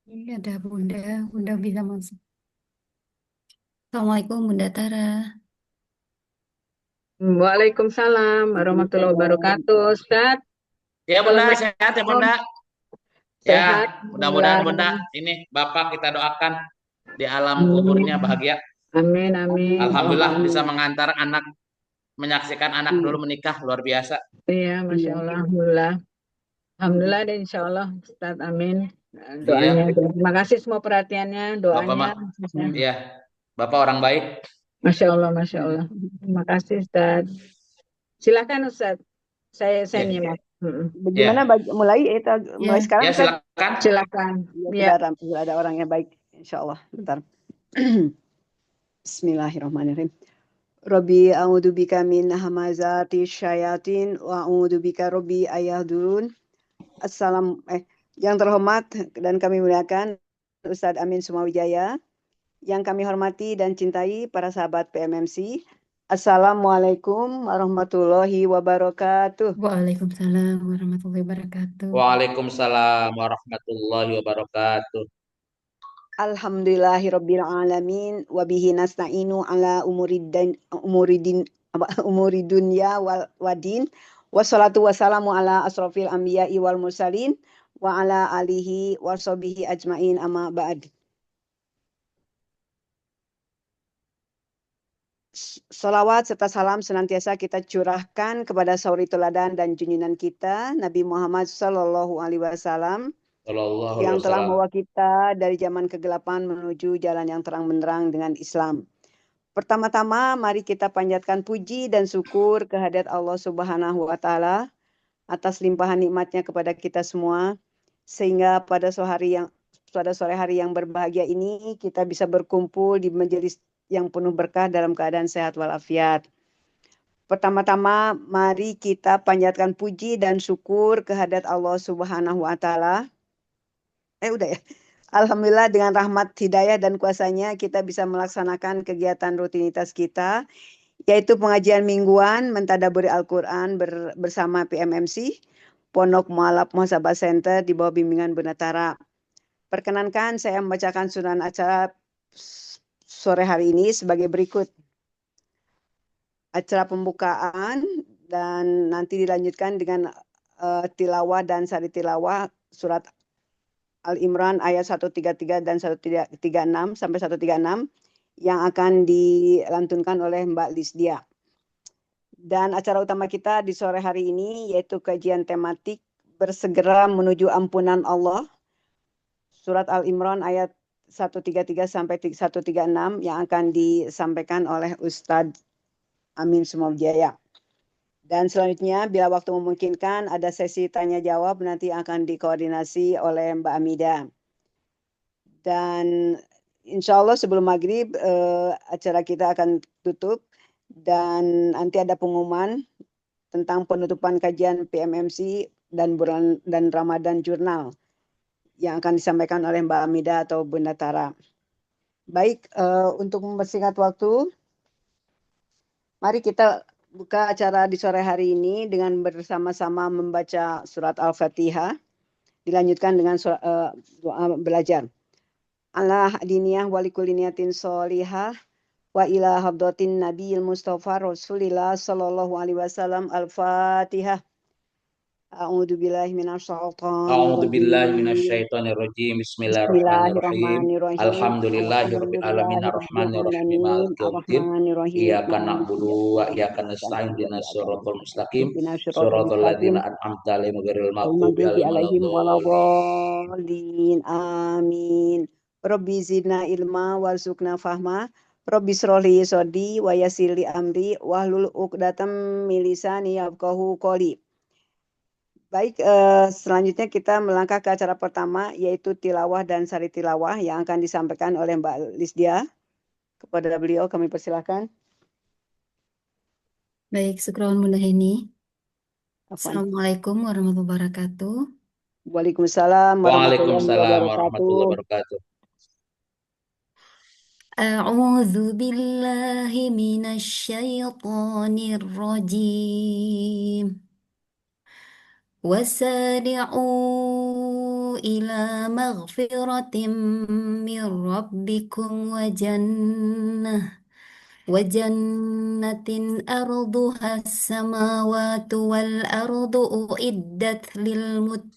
Ini ada Bunda, Bunda bisa masuk. Assalamualaikum Bunda Tara. Waalaikumsalam warahmatullahi wabarakatuh. Ustaz, Ya Bunda, sehat ya Assalamualaikum. Bunda. Ya, Sehat, mudah-mudahan Alhamdulillah. Bunda ini Bapak kita doakan di alam kuburnya Amin, bahagia. amin, amin. Alhamdulillah bisa mengantar anak, menyaksikan anak dulu menikah luar biasa. Iya, Masya Allah, Alhamdulillah. Alhamdulillah dan insya Allah, Ustaz, amin. Doanya. Iya, Terima kasih semua perhatiannya, Bapak doanya. mah, iya, Bapak orang baik. Masya Allah, Masya Allah. Terima kasih, Ustaz. Silakan, Ustaz. Saya Ya, nyimak. Bagaimana ya, mulai itu mulai Ya, sekarang ya Ustaz? silakan. Silakan. Ya, Ya. sudah ada orang yang baik insya Allah. Bentar. Bismillahirrahmanirrahim. Rabbi a'udzubika min hamazati syayatin wa a'udzubika rabbi ayahdurun. Assalam yang terhormat dan kami muliakan Ustadz Amin Sumawijaya, yang kami hormati dan cintai para sahabat PMMC. Assalamualaikum warahmatullahi wabarakatuh. Waalaikumsalam warahmatullahi wabarakatuh. Waalaikumsalam warahmatullahi wabarakatuh. Alhamdulillahirabbil alamin wa bihi nasta'inu ala umuri dunya wal wadin. Wassalatu wassalamu ala asrofil anbiya'i wal mursalin wa ala alihi wa sahbihi ajmain amma ba'd. Salawat serta salam senantiasa kita curahkan kepada sauri teladan dan junjungan kita Nabi Muhammad Sallallahu Alaihi Wasallam Sallallahu alaihi yang telah wasallam. membawa kita dari zaman kegelapan menuju jalan yang terang benderang dengan Islam. Pertama-tama mari kita panjatkan puji dan syukur kehadirat Allah Subhanahu wa taala atas limpahan nikmatnya kepada kita semua, sehingga pada sore hari yang berbahagia ini kita bisa berkumpul di majelis yang penuh berkah dalam keadaan sehat walafiat. Pertama-tama mari kita panjatkan puji dan syukur kehadirat Allah Subhanahu wa taala. Udah ya. Alhamdulillah dengan rahmat hidayah dan kuasanya kita bisa melaksanakan kegiatan rutinitas kita, yaitu pengajian mingguan mentadaburi Al-Quran bersama PMMC, Pondok Mualaf Muhasabah Center di bawah bimbingan Bunda Tara. Perkenankan saya membacakan sunan acara sore hari ini sebagai berikut. Acara pembukaan dan nanti dilanjutkan dengan tilawah dan sari tilawah surat Al-Imran ayat 133 dan 136 sampai 136 yang akan dilantunkan oleh Mbak Lisdia. Dan acara utama kita di sore hari ini yaitu kajian tematik bersegera menuju ampunan Allah. Surat Al-Imran ayat 133 sampai 136 yang akan disampaikan oleh Ustadz Amin Sumawijaya. Dan selanjutnya bila waktu memungkinkan ada sesi tanya jawab nanti akan dikoordinasi oleh Mbak Amida. Dan insya Allah sebelum maghrib acara kita akan tutup dan nanti ada pengumuman tentang penutupan kajian PMMC dan Ramadan Jurnal yang akan disampaikan oleh Mbak Amida atau Bunda Tara. Baik, untuk mempersingkat waktu, mari kita buka acara di sore hari ini dengan bersama-sama membaca surat Al-Fatihah, dilanjutkan dengan doa belajar. Ala diniyah walikuliniyatin solihah wa ila habdatin nabiyil mustafa rasulillah sallallahu alaihi wasallam al-fatihah. A'udzu billahi minasyaitonir A'udzu billahi rajim. minasyaitonir rajim. Bismillahirrahmanirrahim. Bismillahirrahmanirrahim. Alhamdulillahirabbil alamin Alhamdulillahirabbil arrahmanirrahim alamin maliki yaumiddin. arrahmanir rahim Iyyaka maliki na'budu wa yaumiddin. iyyaka nasta'in ihdinas shiratal mustaqim. Ihdinas siratal Shiratal mustaqim. ladzina an'amta 'alaihim ghairil Wal maghdubi maghdubi 'alaihim alaihim waladdallin. waladhdallin. Amin. Rabbi zidna ilma warzuqna fahma. Rabbi shrahli sodri wa yassirli amri wahlul 'uqdatam min lisani yafqahu qawli. Baik, selanjutnya kita melangkah ke acara pertama yaitu tilawah dan sari tilawah yang akan disampaikan oleh Mbak Lisdia. Kepada beliau kami persilahkan. Baik, syukron Bunda Heni. Afwan. Assalamualaikum warahmatullahi wabarakatuh. Waalaikumsalam warahmatullahi Waalaikumsalam warahmatullahi wabarakatuh. wabarakatuh. A'udzu billahi minasyaitonir rajim. وسارعوا إلى مغفرة من ربكم وجنة أرضها السماوات والأرض أعدت للمتقين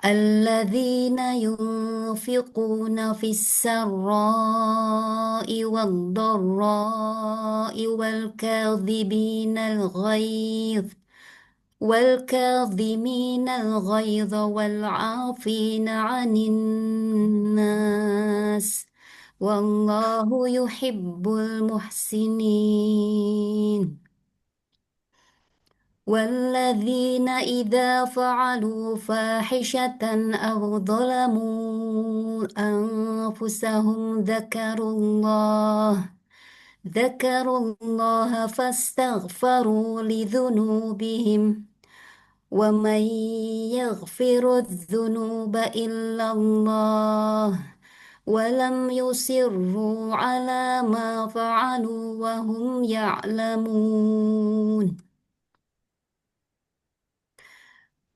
الذين ينفقون في السراء والضراء والكاظمين الغيظ والعافين عن الناس والله يحب المحسنين والذين إذا فعلوا فاحشة أو ظلموا أنفسهم ذكروا الله فاستغفروا لذنوبهم ومن يغفر الذنوب إلا الله ولم يصروا على ما فعلوا وهم يعلمون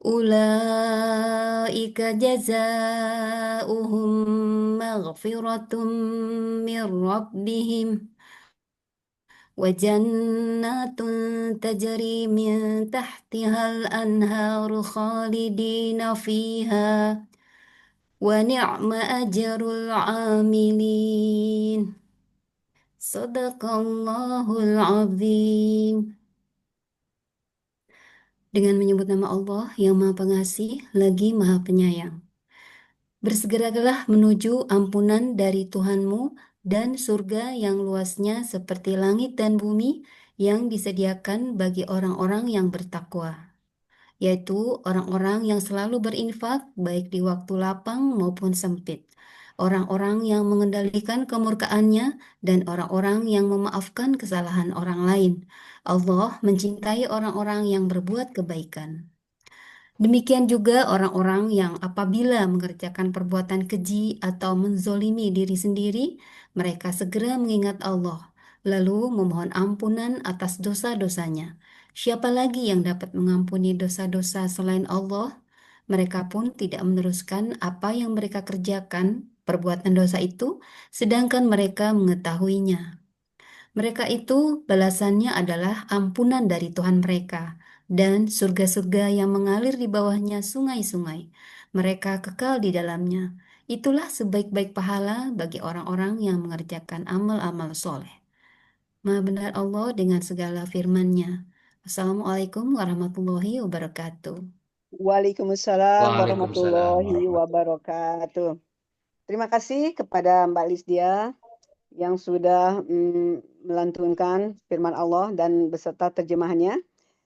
أولئك جزاؤهم مغفرة من ربهم وجنات تجري من تحتها الأنهار خالدين فيها ونعم أجر العاملين صدق الله العظيم. Dengan menyebut nama Allah yang Maha Pengasih lagi Maha Penyayang. Bersegeralah menuju ampunan dari Tuhanmu dan surga yang luasnya seperti langit dan bumi yang disediakan bagi orang-orang yang bertakwa, yaitu orang-orang yang selalu berinfak baik di waktu lapang maupun sempit, orang-orang yang mengendalikan kemurkaannya dan orang-orang yang memaafkan kesalahan orang lain. Allah mencintai orang-orang yang berbuat kebaikan. Demikian juga orang-orang yang apabila mengerjakan perbuatan keji atau menzolimi diri sendiri, mereka segera mengingat Allah, lalu memohon ampunan atas dosa-dosanya. Siapa lagi yang dapat mengampuni dosa-dosa selain Allah? Mereka pun tidak meneruskan apa yang mereka kerjakan, perbuatan dosa itu, sedangkan mereka mengetahuinya. Mereka itu balasannya adalah ampunan dari Tuhan mereka dan surga-surga yang mengalir di bawahnya sungai-sungai. Mereka kekal di dalamnya. Itulah sebaik-baik pahala bagi orang-orang yang mengerjakan amal-amal soleh. Maha benar Allah dengan segala firman-Nya. Assalamualaikum warahmatullahi wabarakatuh. Waalaikumsalam Waalaikumsalam warahmatullahi wabarakatuh. Terima kasih kepada Mbak Lisdia yang sudah melantunkan firman Allah dan beserta terjemahannya.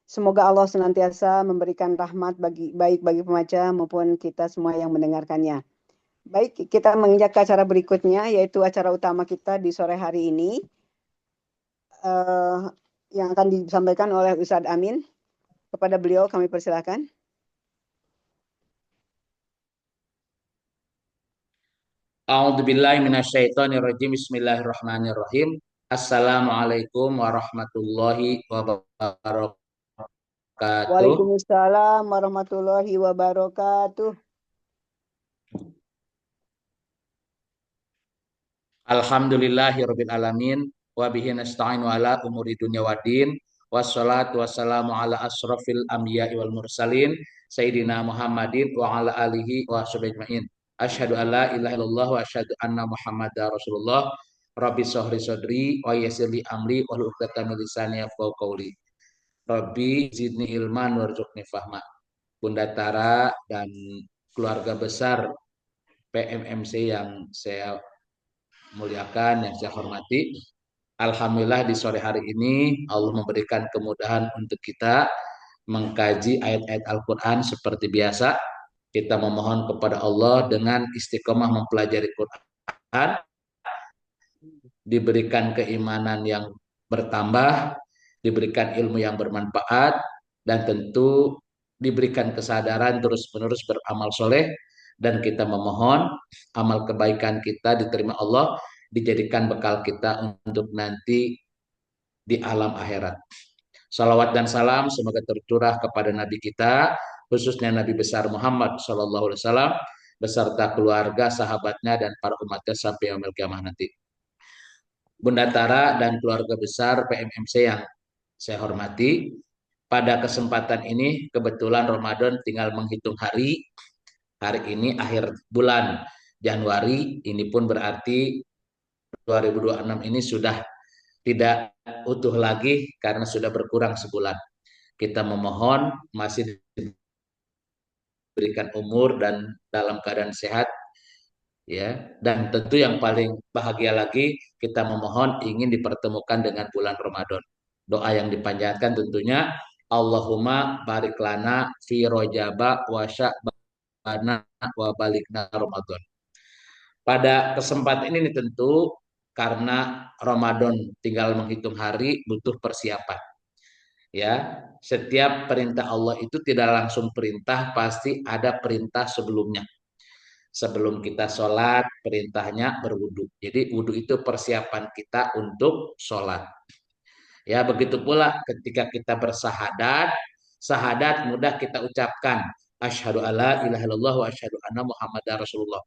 Semoga Allah senantiasa memberikan rahmat baik bagi pembaca maupun kita semua yang mendengarkannya. Baik, kita menginjak ke acara berikutnya, yaitu acara utama kita di sore hari ini, yang akan disampaikan oleh Ustadz Amin. Kepada beliau kami persilakan. A'udzubillahi minasyaitonirrajim. Bismillahirrahmanirrahim. Assalamualaikum warahmatullahi wabarakatuh. Waalaikumsalam warahmatullahi wabarakatuh. Alhamdulillahirabbil alamin wa bihi nasta'inu ala umuri dunya waddin wassalatu wassalamu ala asrofil anbiya'i wal mursalin sayyidina Muhammadin wa ala alihi wa sahbihi ajmain. Asyhadu an la ilaha illallah wa asyhadu anna Muhammadar Rasulullah. Rabbi sahri sadri wa yassir li amri wahlul 'uqdatam min lisani yafqahu qawli. Rabbi zidni ilman warzuqni fahma. Bunda Tara dan keluarga besar PMMC yang saya muliakan, yang saya hormati. Alhamdulillah di sore hari ini Allah memberikan kemudahan untuk kita mengkaji ayat-ayat Al-Quran seperti biasa. Kita memohon kepada Allah dengan istiqomah mempelajari Quran, diberikan keimanan yang bertambah, diberikan ilmu yang bermanfaat, dan tentu diberikan kesadaran terus-menerus beramal soleh. Dan kita memohon amal kebaikan kita diterima Allah, dijadikan bekal kita untuk nanti di alam akhirat. Salawat dan salam semoga tercurah kepada Nabi kita, khususnya Nabi besar Muhammad SAW, beserta keluarga, sahabatnya, dan para umatnya sampai yaumil kiamah nanti. Bunda Tara dan keluarga besar PMMC yang saya hormati, pada kesempatan ini kebetulan Ramadan tinggal menghitung hari. Hari ini akhir bulan Januari, ini pun berarti 2026 ini sudah tidak utuh lagi karena sudah berkurang sebulan. Kita memohon masih diberikan umur dan dalam keadaan sehat, ya, dan tentu yang paling bahagia lagi kita memohon ingin dipertemukan dengan bulan Ramadan. Doa yang dipanjatkan tentunya Allahumma barik lana fi rojaba wa sya'bana wa balikna Ramadan. Pada kesempatan ini tentu karena Ramadan tinggal menghitung hari butuh persiapan. Ya, setiap perintah Allah itu tidak langsung perintah, pasti ada perintah sebelumnya. Sebelum kita sholat, perintahnya berwudu. Jadi wudu itu persiapan kita untuk sholat. Ya, begitu pula ketika kita bersahadat, sahadat mudah kita ucapkan. Asyhadu alla ilaha illallah wa asyhadu anna Muhammadar Rasulullah.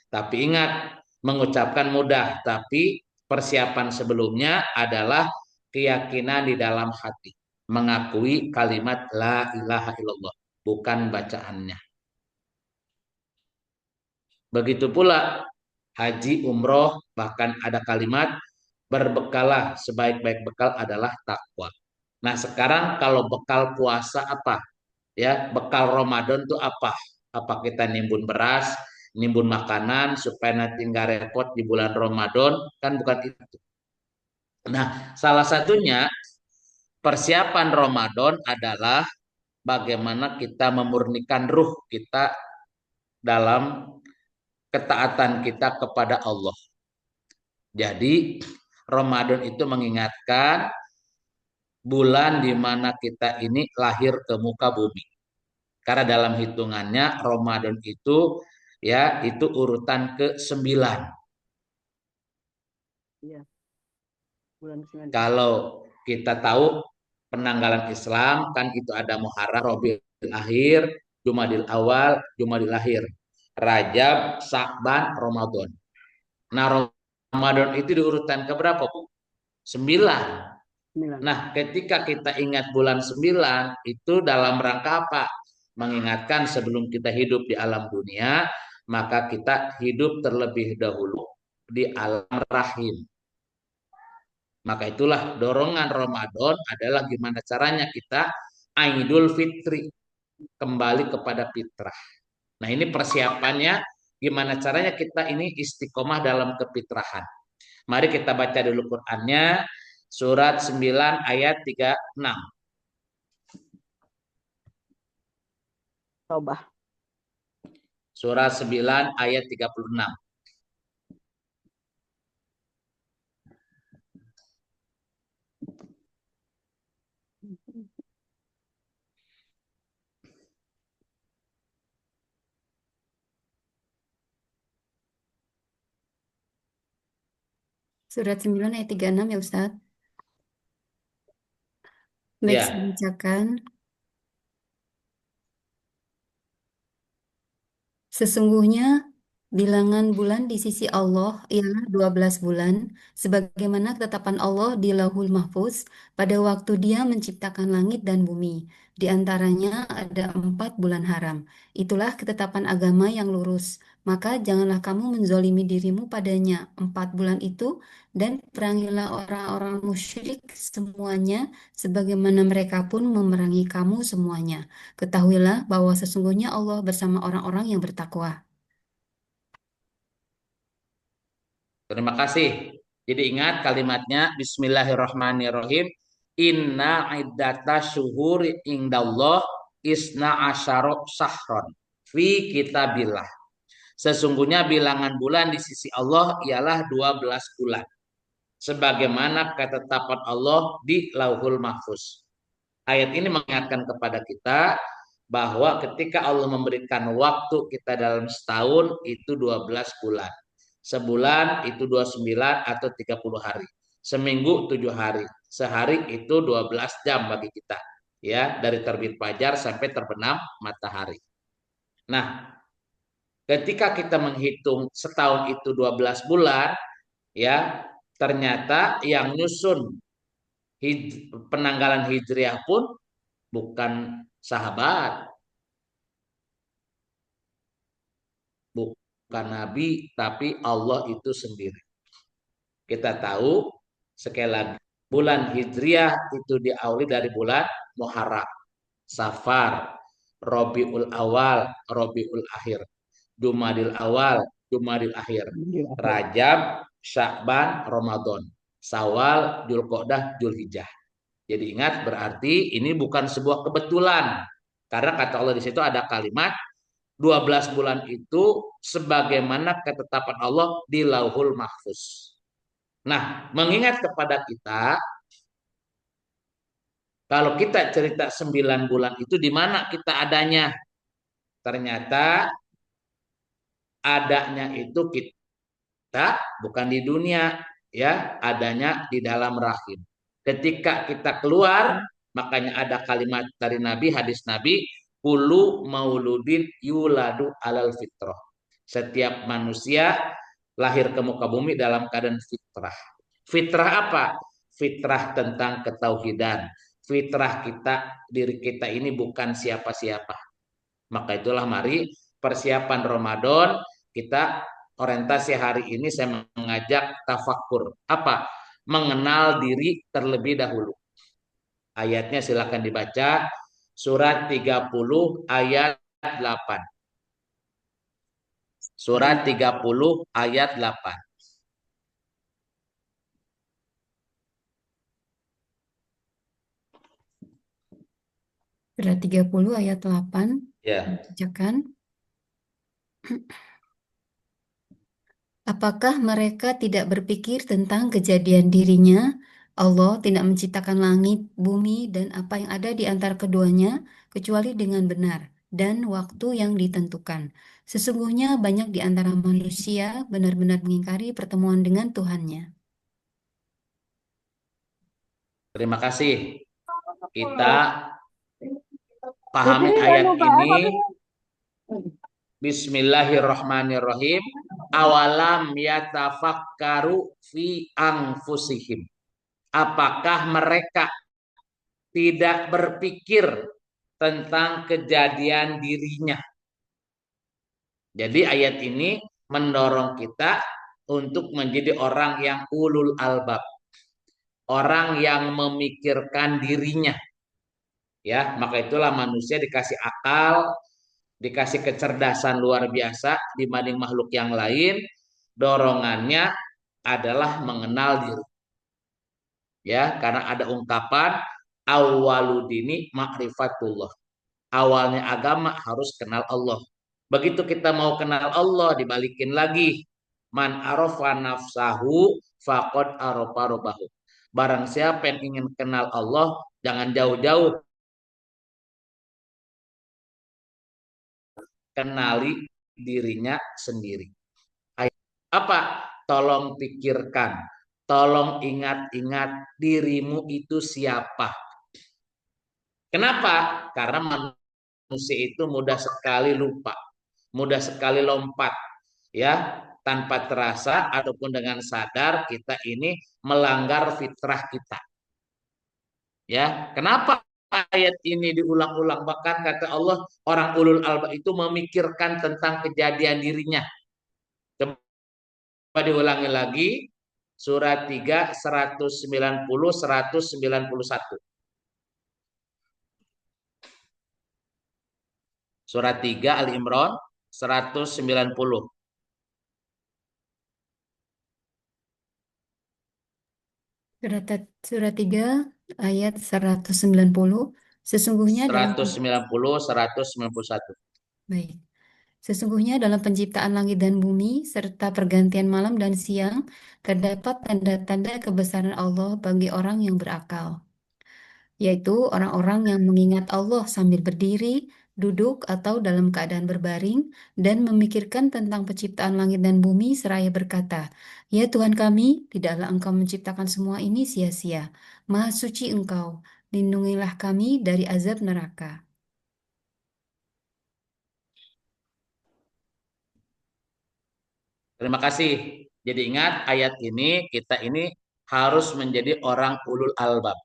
Tapi ingat, mengucapkan mudah, tapi persiapan sebelumnya adalah keyakinan di dalam hati. Mengakui kalimat la ilaha illallah, bukan bacaannya. Begitu pula haji, umroh, bahkan ada kalimat berbekalah, sebaik-baik bekal adalah takwa. Nah, sekarang kalau bekal puasa apa? Ya, bekal Ramadan itu apa? Apa kita nimbun beras, nimbun makanan supaya nanti nggak repot di bulan Ramadan? Kan bukan itu. Nah, salah satunya persiapan Ramadan adalah bagaimana kita memurnikan ruh kita dalam ketaatan kita kepada Allah. Jadi Ramadan itu mengingatkan bulan di mana kita ini lahir ke muka bumi. Karena dalam hitungannya Ramadan itu ya itu urutan ke-9. Iya. Bulan 9. Kalau kita tahu penanggalan Islam kan itu ada Muharram, Rabiul Akhir, Jumadil Awal, Jumadil Akhir, Rajab, Sa'ban, Ramadan. Nah, Ramadan itu di urutan keberapa, Bu? 9. 9. Nah, ketika kita ingat bulan 9 itu dalam rangka apa? Mengingatkan sebelum kita hidup di alam dunia, maka kita hidup terlebih dahulu di alam rahim. Maka itulah dorongan Ramadan adalah gimana caranya kita Idul Fitri, kembali kepada fitrah. Nah, ini persiapannya gimana caranya kita ini istiqomah dalam kefitrahan. Mari kita baca dulu Qur'annya, surat 9 ayat 36. Coba. Surah 9 ayat 36. Surat 9 ayat 36 ya Ustaz. Baik, saya Ya, bacakan. Sesungguhnya bilangan bulan di sisi Allah ialah 12 bulan, sebagaimana ketetapan Allah di Lauhul Mahfuz pada waktu Dia menciptakan langit dan bumi. Di antaranya ada 4 bulan haram. Itulah ketetapan agama yang lurus. Maka janganlah kamu menzolimi dirimu padanya 4 bulan itu, dan perangilah orang-orang musyrik semuanya, sebagaimana mereka pun memerangi kamu semuanya. Ketahuilah bahwa sesungguhnya Allah bersama orang-orang yang bertakwa. terima kasih. Jadi ingat kalimatnya Bismillahirrahmanirrahim. Inna iddata syuhuri indallah isna asyara sahron fi kitabillah. Sesungguhnya bilangan bulan di sisi Allah ialah 12 bulan. Sebagaimana ketetapan Allah di Lauhul Mahfuz. Ayat ini mengingatkan kepada kita bahwa ketika Allah memberikan waktu kita dalam setahun itu 12 bulan. Sebulan itu 29 atau 30 hari. Seminggu 7 hari. Sehari itu 12 jam bagi kita. Ya, dari terbit fajar sampai terbenam matahari. Nah, ketika kita menghitung setahun itu 12 bulan, ya, ternyata yang nyusun penanggalan hijriah pun bukan sahabat, bukan nabi, tapi Allah itu sendiri. Kita tahu sekali lagi bulan hijriah itu diawali dari bulan Muharram, Safar, Rabiul Awal, Rabiul Akhir, Jumadil Awal, Jumadil Akhir, Rajab, Sya'ban, Ramadan, Sawal, Dzulqa'dah, Dzulhijjah. Jadi ingat, berarti ini bukan sebuah kebetulan. Karena kata Allah di situ ada kalimat 12 bulan itu sebagaimana ketetapan Allah di Lauhul Mahfuz. Nah, mengingat kepada kita, kalau kita cerita 9 bulan itu di mana kita adanya? Ternyata adanya itu kita bukan di dunia, ya, adanya di dalam rahim. Ketika kita keluar, makanya ada kalimat dari Nabi, hadis Nabi, kullu mauludin yuladu alal fitrah. Setiap manusia lahir ke muka bumi dalam keadaan fitrah. Fitrah apa? Fitrah tentang ketauhidan. Fitrah kita, diri kita ini bukan siapa-siapa. Maka itulah mari persiapan Ramadan kita orientasi hari ini saya mengajak tafakur. Apa? Mengenal diri terlebih dahulu. Ayatnya silakan dibaca. Surat 30 ayat 8. Surat 30 ayat 8. Surat 30 ayat 8. Ya. Bacakan. Apakah mereka tidak berpikir tentang kejadian dirinya? Allah tidak menciptakan langit, bumi, dan apa yang ada di antara keduanya, kecuali dengan benar dan waktu yang ditentukan. Sesungguhnya banyak di antara manusia benar-benar mengingkari pertemuan dengan Tuhannya. Terima kasih. Kita pahami ayat ini. Bismillahirrahmanirrahim. Awalam yatafakkaru fi anfusihim. Apakah mereka tidak berpikir tentang kejadian dirinya? Jadi ayat ini mendorong kita untuk menjadi orang yang ulul albab. Orang yang memikirkan dirinya. Ya, maka itulah manusia dikasih akal, dikasih kecerdasan luar biasa dibanding makhluk yang lain. Dorongannya adalah mengenal diri. Ya, karena ada ungkapan awwaludini ma'rifatullah. Awalnya agama harus kenal Allah. Begitu kita mau kenal Allah, dibalikin lagi. Man arafa nafsahu faqad arafa rabbahu. Barang siapa yang ingin kenal Allah, jangan jauh-jauh. Kenali dirinya sendiri. Apa? Tolong pikirkan. Tolong ingat-ingat dirimu itu siapa. Kenapa? Karena manusia itu mudah sekali lupa. Mudah sekali lompat. Ya, tanpa terasa ataupun dengan sadar kita ini melanggar fitrah kita. Ya, kenapa ayat ini diulang-ulang? Bahkan kata Allah, orang ulul albab itu memikirkan tentang kejadian dirinya. Coba diulangi lagi. Surat 3, 190, 191. Surat 3 Ali Imran 190. Surat 3 ayat 190. Sesungguhnya dalam 190, 191. Baik. Sesungguhnya dalam penciptaan langit dan bumi serta pergantian malam dan siang terdapat tanda-tanda kebesaran Allah bagi orang yang berakal, yaitu orang-orang yang mengingat Allah sambil berdiri, duduk atau dalam keadaan berbaring, dan memikirkan tentang penciptaan langit dan bumi seraya berkata, "Ya Tuhan kami, tidaklah Engkau menciptakan semua ini sia-sia. Maha suci Engkau, lindungilah kami dari azab neraka." Terima kasih. Jadi ingat ayat ini, kita ini harus menjadi orang ulul albab.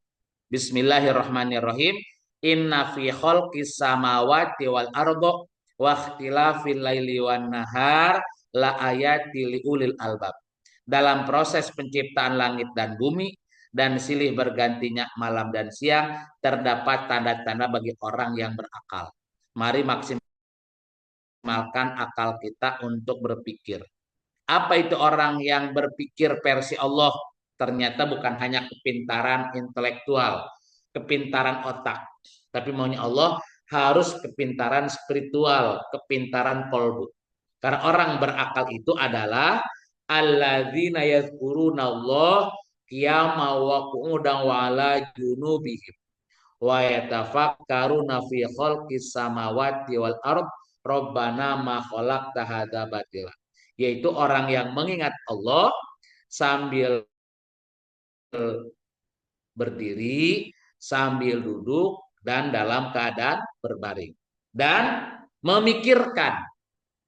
Bismillahirrahmanirrahim. Inna fi khalqis samawati wal ardo wa ikhtilafil laili wan nahar la ayati liulil albab. Dalam proses penciptaan langit dan bumi dan silih bergantinya malam dan siang terdapat tanda-tanda bagi orang yang berakal. Mari maksimalkan akal kita untuk berpikir. Apa itu orang yang berpikir versi Allah? Ternyata bukan hanya kepintaran intelektual, kepintaran otak, tapi maunya Allah harus kepintaran spiritual, kepintaran kolbu. Karena orang berakal itu adalah alladzina yazkurunallah qiyama wa qu'udan wa ala junubihim wa yatafakkaruna fi khalqis samawati wal ard rabbana ma khalaqta hadza batila, yaitu orang yang mengingat Allah sambil berdiri, sambil duduk, dan dalam keadaan berbaring. Dan memikirkan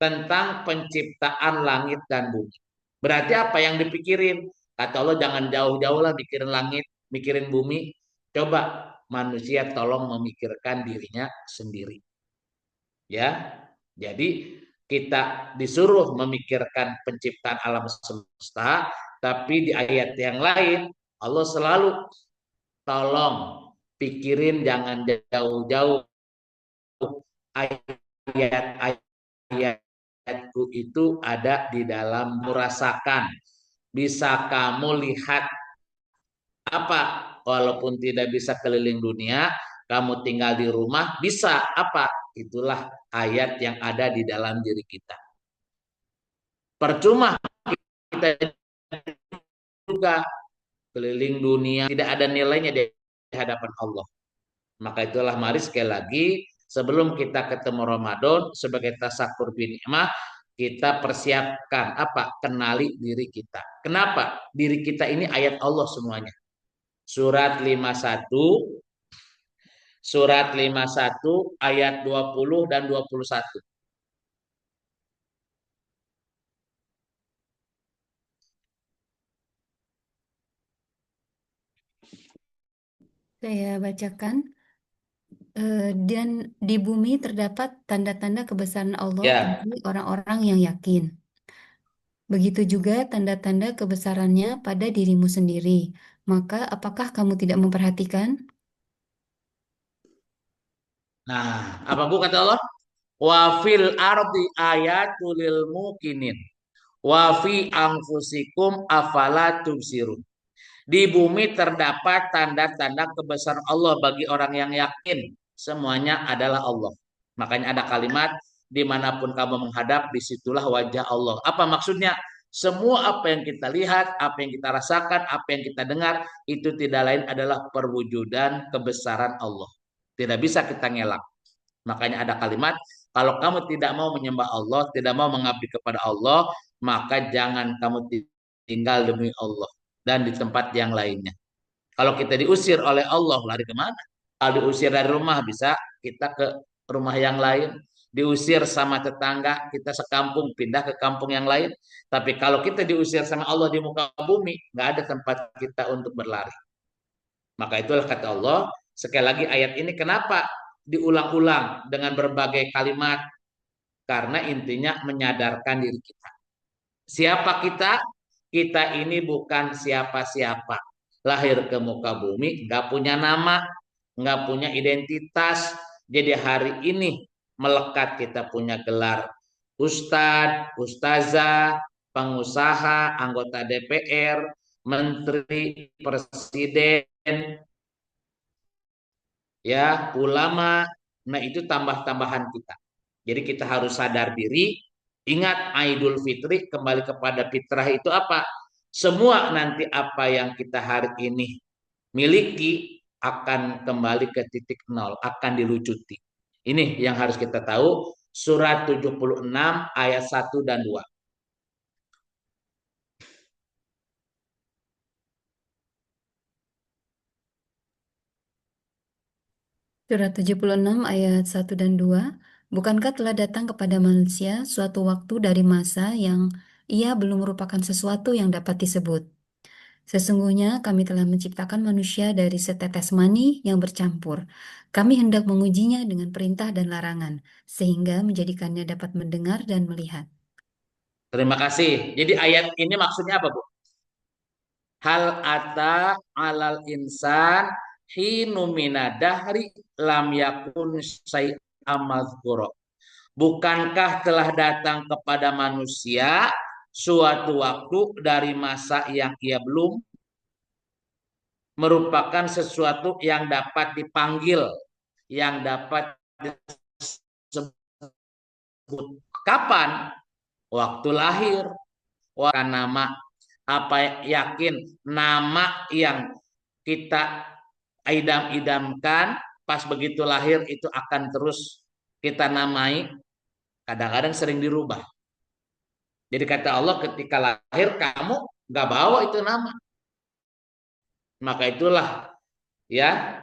tentang penciptaan langit dan bumi. Berarti apa yang dipikirin? Kata Allah jangan jauh-jauh lah mikirin langit, mikirin bumi. Coba manusia tolong memikirkan dirinya sendiri. Ya, jadi kita disuruh memikirkan penciptaan alam semesta, tapi di ayat yang lain Allah selalu tolong pikirin jangan jauh-jauh ayat-ayatku itu ada di dalam merasakan. Bisa kamu lihat apa? Walaupun tidak bisa keliling dunia, kamu tinggal di rumah, bisa apa? Itulah ayat yang ada di dalam diri kita. Percuma kita juga keliling dunia, tidak ada nilainya di hadapan Allah. Maka itulah mari sekali lagi sebelum kita ketemu Ramadan sebagai tasakur bin nikmah, kita persiapkan apa? Kenali diri kita. Kenapa? Diri kita ini ayat Allah semuanya. Surat 51 ayat 20 dan 21. Saya bacakan. Dan di bumi terdapat tanda-tanda kebesaran Allah Ya. bagi orang-orang yang yakin. Begitu juga tanda-tanda kebesarannya pada dirimu sendiri. Maka apakah kamu tidak memperhatikan? Nah, apa bu kata Allah? Wa fil ardi ayatul lil mukinin. Wa fi anfusikum afala tubsirun. Di bumi terdapat tanda-tanda kebesaran Allah bagi orang yang yakin. Semuanya adalah Allah. Makanya ada kalimat, dimanapun kamu menghadap, disitulah wajah Allah. Apa maksudnya? Semua apa yang kita lihat, apa yang kita rasakan, apa yang kita dengar, itu tidak lain adalah perwujudan kebesaran Allah. Tidak bisa kita ngelak. Makanya ada kalimat, kalau kamu tidak mau menyembah Allah, tidak mau mengabdi kepada Allah, maka jangan kamu tinggal demi Allah dan di tempat yang lainnya. Kalau kita diusir oleh Allah, lari kemana? Kalau diusir dari rumah, bisa kita ke rumah yang lain. Diusir sama tetangga, kita sekampung, pindah ke kampung yang lain. Tapi kalau kita diusir sama Allah di muka bumi, nggak ada tempat kita untuk berlari. Maka itulah kata Allah, sekali lagi ayat ini kenapa diulang-ulang dengan berbagai kalimat? Karena intinya menyadarkan diri kita. Siapa kita? Kita ini bukan siapa-siapa. Lahir ke muka bumi, nggak punya nama, nggak punya identitas. Jadi hari ini melekat kita punya gelar ustadz, ustazah, pengusaha, anggota DPR, menteri, presiden, ya, ulama. Nah, itu tambah-tambahan kita. Jadi kita harus sadar diri, ingat Idul Fitri kembali kepada fitrah itu apa? Semua nanti apa yang kita hari ini miliki akan kembali ke titik nol, akan dilucuti. Ini yang harus kita tahu. Surat 76 ayat 1 dan 2. Surat 76 ayat 1 dan 2. Bukankah telah datang kepada manusia suatu waktu dari masa yang ia belum merupakan sesuatu yang dapat disebut. Sesungguhnya kami telah menciptakan manusia dari setetes mani yang bercampur. Kami hendak mengujinya dengan perintah dan larangan, sehingga menjadikannya dapat mendengar dan melihat. Terima kasih. Jadi ayat ini maksudnya apa, Bu? Hal ata alal insan hinu minadahri lam yakun syai'am mazkura. Bukankah telah datang kepada manusia suatu waktu dari masa yang ia belum merupakan sesuatu yang dapat dipanggil, yang dapat disebut. Kapan? Waktu lahir. Wah, nama apa, yakin nama yang kita idam-idamkan pas begitu lahir itu akan terus kita namai, kadang-kadang sering dirubah. Jadi kata Allah, ketika lahir kamu nggak bawa itu nama. Maka itulah ya,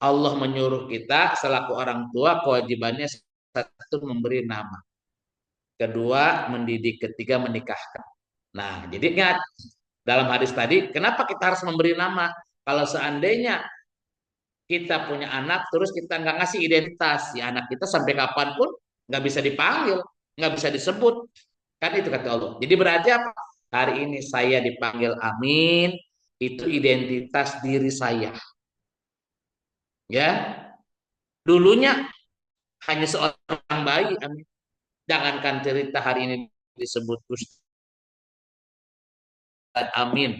Allah menyuruh kita selaku orang tua, kewajibannya satu memberi nama, kedua mendidik, ketiga menikahkan. Nah, jadi ingat dalam hadis tadi, kenapa kita harus memberi nama? Kalau seandainya kita punya anak, terus kita nggak ngasih identitas, ya anak kita sampai kapanpun nggak bisa dipanggil, nggak bisa disebut. Kan itu kata Allah. Jadi berarti apa? Hari ini saya dipanggil Amin, itu identitas diri saya. Ya, dulunya hanya seorang bayi, Amin. Jangankan cerita hari ini disebut Ustaz Amin.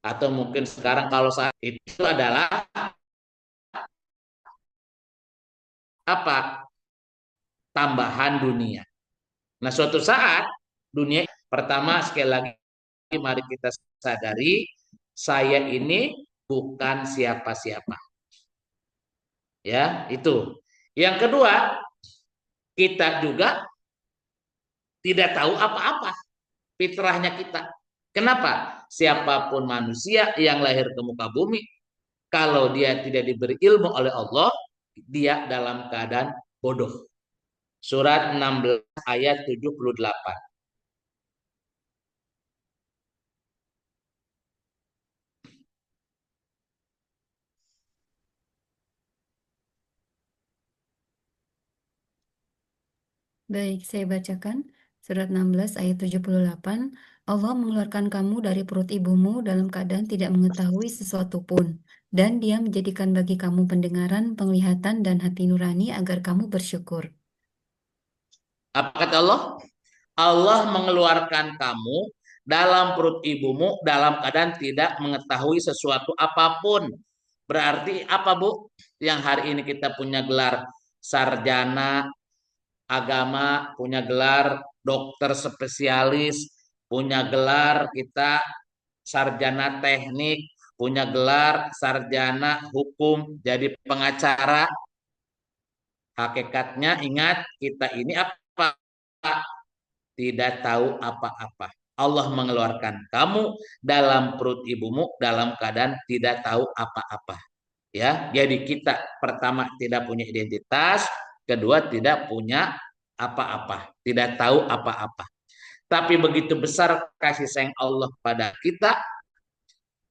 Atau mungkin sekarang kalau saat itu adalah apa? Tambahan dunia. Nah, suatu saat dunia pertama, sekali lagi mari kita sadari, saya ini bukan siapa-siapa. Ya, itu. Yang kedua, kita juga tidak tahu apa-apa fitrahnya kita. Kenapa? Siapapun manusia yang lahir ke muka bumi, kalau dia tidak diberi ilmu oleh Allah, dia dalam keadaan bodoh. Surat 16 ayat 78. Baik, saya bacakan surat 16 ayat 78. Allah mengeluarkan kamu dari perut ibumu dalam keadaan tidak mengetahui sesuatu pun, dan Dia menjadikan bagi kamu pendengaran, penglihatan, dan hati nurani agar kamu bersyukur. Apa kata Allah? Allah mengeluarkan kamu dalam perut ibumu dalam keadaan tidak mengetahui sesuatu apapun. Berarti apa, Bu? Yang hari ini kita punya gelar sarjana agama, punya gelar dokter spesialis, punya gelar kita sarjana teknik, punya gelar sarjana hukum, jadi pengacara. Hakikatnya ingat, kita ini apa? Tidak tahu apa-apa. Allah mengeluarkan kamu dalam perut ibumu dalam keadaan tidak tahu apa-apa. Ya, jadi kita pertama tidak punya identitas, kedua tidak punya apa-apa, tidak tahu apa-apa. Tapi begitu besar kasih sayang Allah pada kita,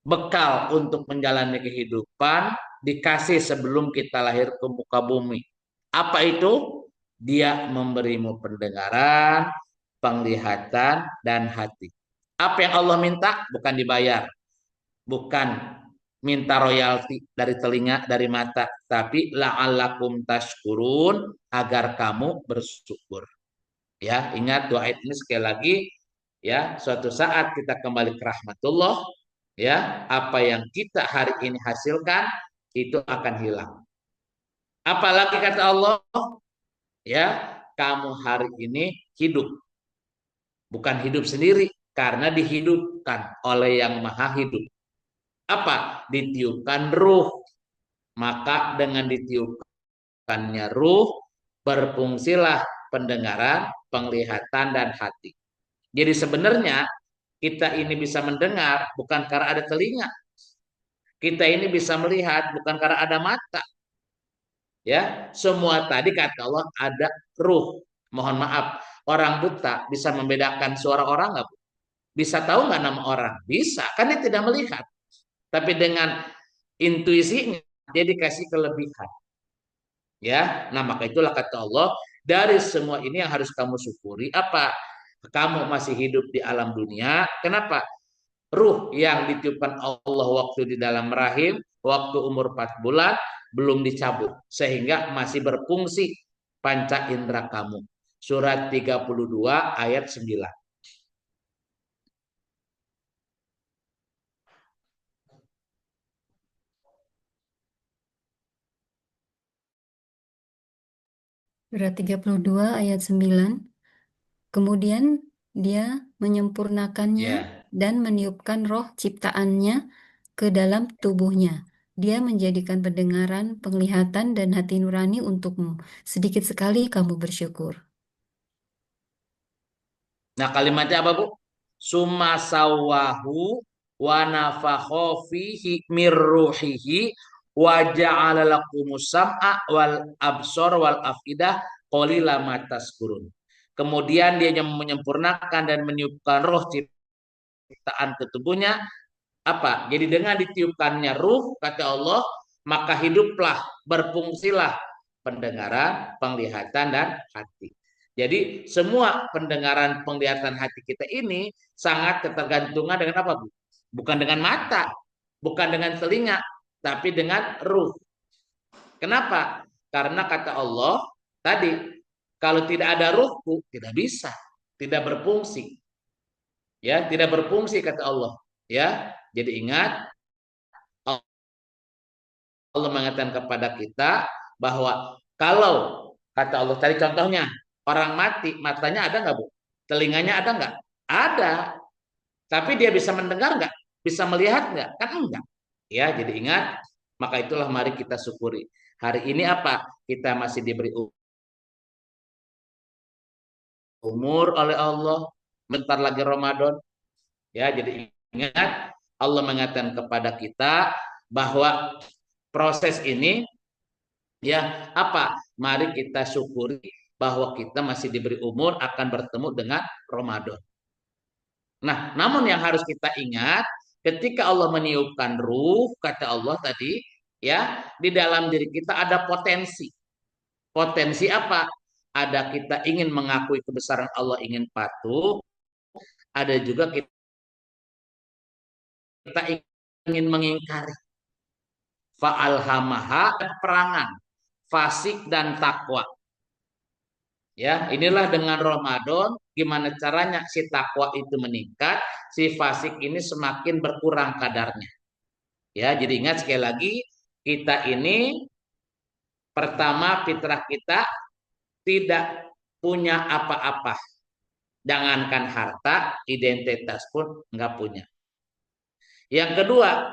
bekal untuk menjalani kehidupan dikasih sebelum kita lahir ke muka bumi. Apa itu? Dia memberimu pendengaran, penglihatan, dan hati. Apa yang Allah minta? Bukan dibayar, bukan minta royalti dari telinga, dari mata, tapi la'allakum tashkurun, agar kamu bersyukur. Ya, ingat doa ini sekali lagi, ya, suatu saat kita kembali ke rahmatullah, ya, apa yang kita hari ini hasilkan itu akan hilang. Apalagi kata Allah, ya, kamu hari ini hidup, bukan hidup sendiri, karena dihidupkan oleh yang maha hidup. Apa? Ditiupkan ruh. Maka dengan ditiupkannya ruh, berfungsilah pendengaran, penglihatan, dan hati. Jadi sebenarnya kita ini bisa mendengar bukan karena ada telinga. Kita ini bisa melihat bukan karena ada mata. Ya, semua tadi kata Allah ada ruh. Mohon maaf, orang buta bisa membedakan suara orang nggak, Bu? Bisa tahu nggak nama orang? Bisa, kan dia tidak melihat. Tapi dengan intuisinya dia dikasih kelebihan. Ya, nah maka itulah kata Allah, dari semua ini yang harus kamu syukuri apa? Kamu masih hidup di alam dunia. Kenapa? Ruh yang ditiupkan Allah waktu di dalam rahim, waktu umur 4 bulan, belum dicabut. Sehingga masih berfungsi panca indera kamu. Surat 32 ayat 9. Surat 32 ayat 9. Kemudian dia menyempurnakannya Ya. dan meniupkan roh ciptaannya ke dalam tubuhnya. Dia menjadikan pendengaran, penglihatan, dan hati nurani untukmu. Sedikit sekali kamu bersyukur. Nah kalimatnya apa, Bu? Summa sawahu wa nafakha fihi mir ruhihi wa ja'ala lakumus sam'a wal absor wal afidah qalila ma tashkurun. Kemudian dia yang menyempurnakan dan meniupkan roh ciptaan ke tubuhnya. Apa? Jadi dengan ditiupkannya ruh kata Allah, maka hiduplah, berfungsilah pendengaran, penglihatan, dan hati. Jadi semua pendengaran, penglihatan, hati kita ini sangat ketergantungan dengan apa, Bu? Bukan dengan mata, bukan dengan telinga, tapi dengan ruh. Kenapa? Karena kata Allah tadi, kalau tidak ada ruhku, tidak bisa, tidak berfungsi. Ya, tidak berfungsi kata Allah. Ya, jadi ingat Allah mengatakan kepada kita bahwa kalau kata Allah tadi contohnya orang mati matanya ada nggak, Bu? Telinganya ada nggak? Ada. Tapi dia bisa mendengar nggak? Bisa melihat nggak? Kan enggak. Ya, jadi ingat. Maka itulah mari kita syukuri. Hari ini apa? Kita masih diberi umur oleh Allah. Bentar lagi Ramadan. Ya, jadi ingat Allah mengatakan kepada kita bahwa proses ini ya apa? Mari kita syukuri bahwa kita masih diberi umur akan bertemu dengan Ramadan. Nah, namun yang harus kita ingat ketika Allah meniupkan ruh, kata Allah tadi, ya, di dalam diri kita ada potensi. Potensi apa? Ada kita ingin mengakui kebesaran Allah, ingin patuh, ada juga kita ingin mengingkari. Fa'alhamaha perangan, fasik dan takwa. Ya, inilah dengan Ramadan gimana caranya si takwa itu meningkat, si fasik ini semakin berkurang kadarnya. Ya, jadi ingat sekali lagi kita ini pertama fitrah kita tidak punya apa-apa. Jangankan harta, identitas pun nggak punya. Yang kedua,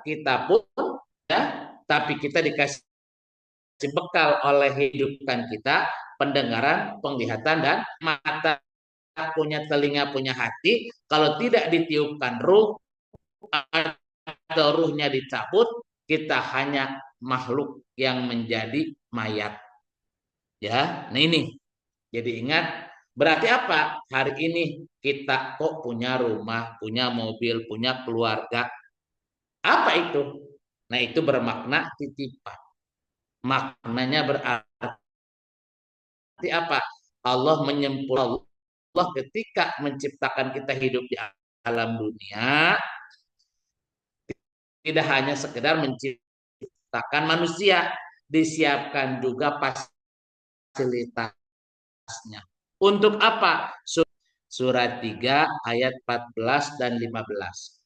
kita pun ya, tapi kita dikasih bekal oleh hidupan kita, pendengaran, penglihatan, dan mata, punya telinga, punya hati. Kalau tidak ditiupkan ruh atau ruhnya dicabut, kita hanya makhluk yang menjadi mayat. Ya, nah ini. Jadi ingat, berarti apa? Hari ini kita kok punya rumah, punya mobil, punya keluarga. Apa itu? Nah, itu bermakna titipan. Maknanya berarti apa? Allah menyempurnakan. Allah ketika menciptakan kita hidup di alam dunia tidak hanya sekedar menciptakan manusia, disiapkan juga fasilitasnya. Untuk apa? Surat 3 ayat 14 dan 15.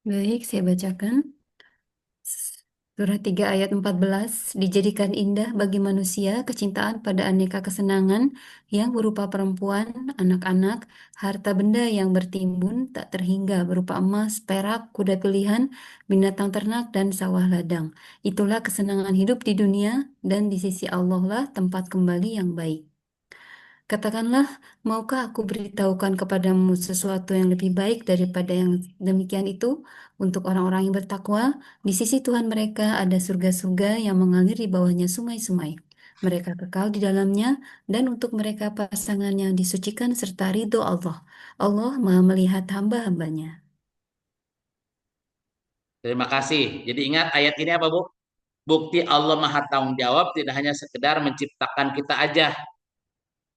Baik, saya bacakan. Surah 3 ayat 14, dijadikan indah bagi manusia kecintaan pada aneka kesenangan yang berupa perempuan, anak-anak, harta benda yang bertimbun tak terhingga berupa emas, perak, kuda pilihan, binatang ternak, dan sawah ladang. Itulah kesenangan hidup di dunia dan di sisi Allah lah tempat kembali yang baik. Katakanlah, maukah aku beritahukan kepadamu sesuatu yang lebih baik daripada yang demikian itu? Untuk orang-orang yang bertakwa, di sisi Tuhan mereka ada surga-surga yang mengalir di bawahnya sungai-sungai. Mereka kekal di dalamnya, dan untuk mereka pasangan yang disucikan serta ridho Allah. Allah Maha melihat hamba-hambanya. Terima kasih. Jadi ingat ayat ini apa, Bu? Bukti Allah Maha Tanggung Jawab tidak hanya sekedar menciptakan kita aja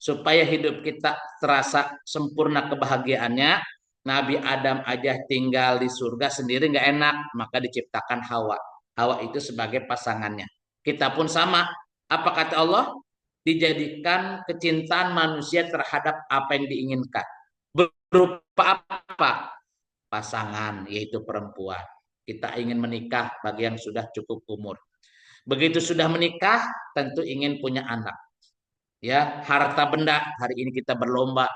supaya hidup kita terasa sempurna kebahagiaannya. Nabi Adam aja tinggal di surga sendiri nggak enak, maka diciptakan Hawa. Hawa itu sebagai pasangannya. Kita pun sama. Apa kata Allah? Dijadikan kecintaan manusia terhadap apa yang diinginkan. Berupa apa? Pasangan, yaitu perempuan. Kita ingin menikah bagi yang sudah cukup umur. Begitu sudah menikah, tentu ingin punya anak. Ya, harta benda, hari ini kita berlomba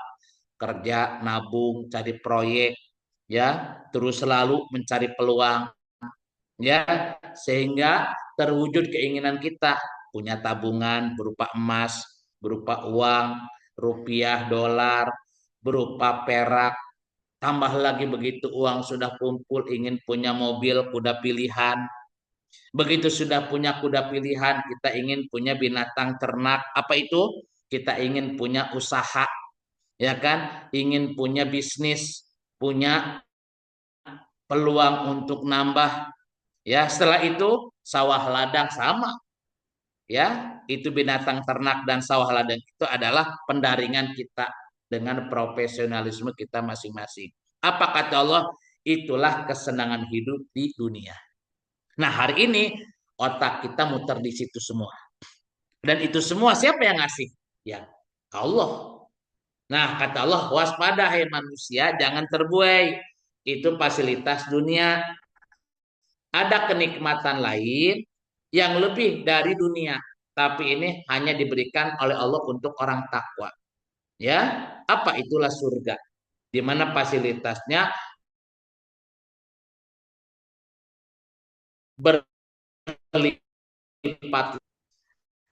kerja, nabung, cari proyek, ya, terus selalu mencari peluang, ya, sehingga terwujud keinginan kita punya tabungan berupa emas, berupa uang, rupiah, dolar, berupa perak. Tambah lagi begitu uang sudah kumpul, ingin punya mobil, kuda pilihan. Begitu sudah punya kuda pilihan, kita ingin punya binatang ternak. Apa itu? Kita ingin punya usaha, ya kan? Ingin punya bisnis, punya peluang untuk nambah. Ya, setelah itu sawah ladang sama. Ya, itu binatang ternak dan sawah ladang itu adalah pendaringan kita dengan profesionalisme kita masing-masing. Apa kata Allah? Itulah kesenangan hidup di dunia. Nah, hari ini otak kita muter di situ semua. Dan itu semua siapa yang ngasih? Ya, Allah. Nah, kata Allah, waspada hai manusia, jangan terbuai. Itu fasilitas dunia. Ada kenikmatan lain yang lebih dari dunia. Tapi ini hanya diberikan oleh Allah untuk orang takwa. Ya, apa itulah surga? Di mana fasilitasnya berlipat.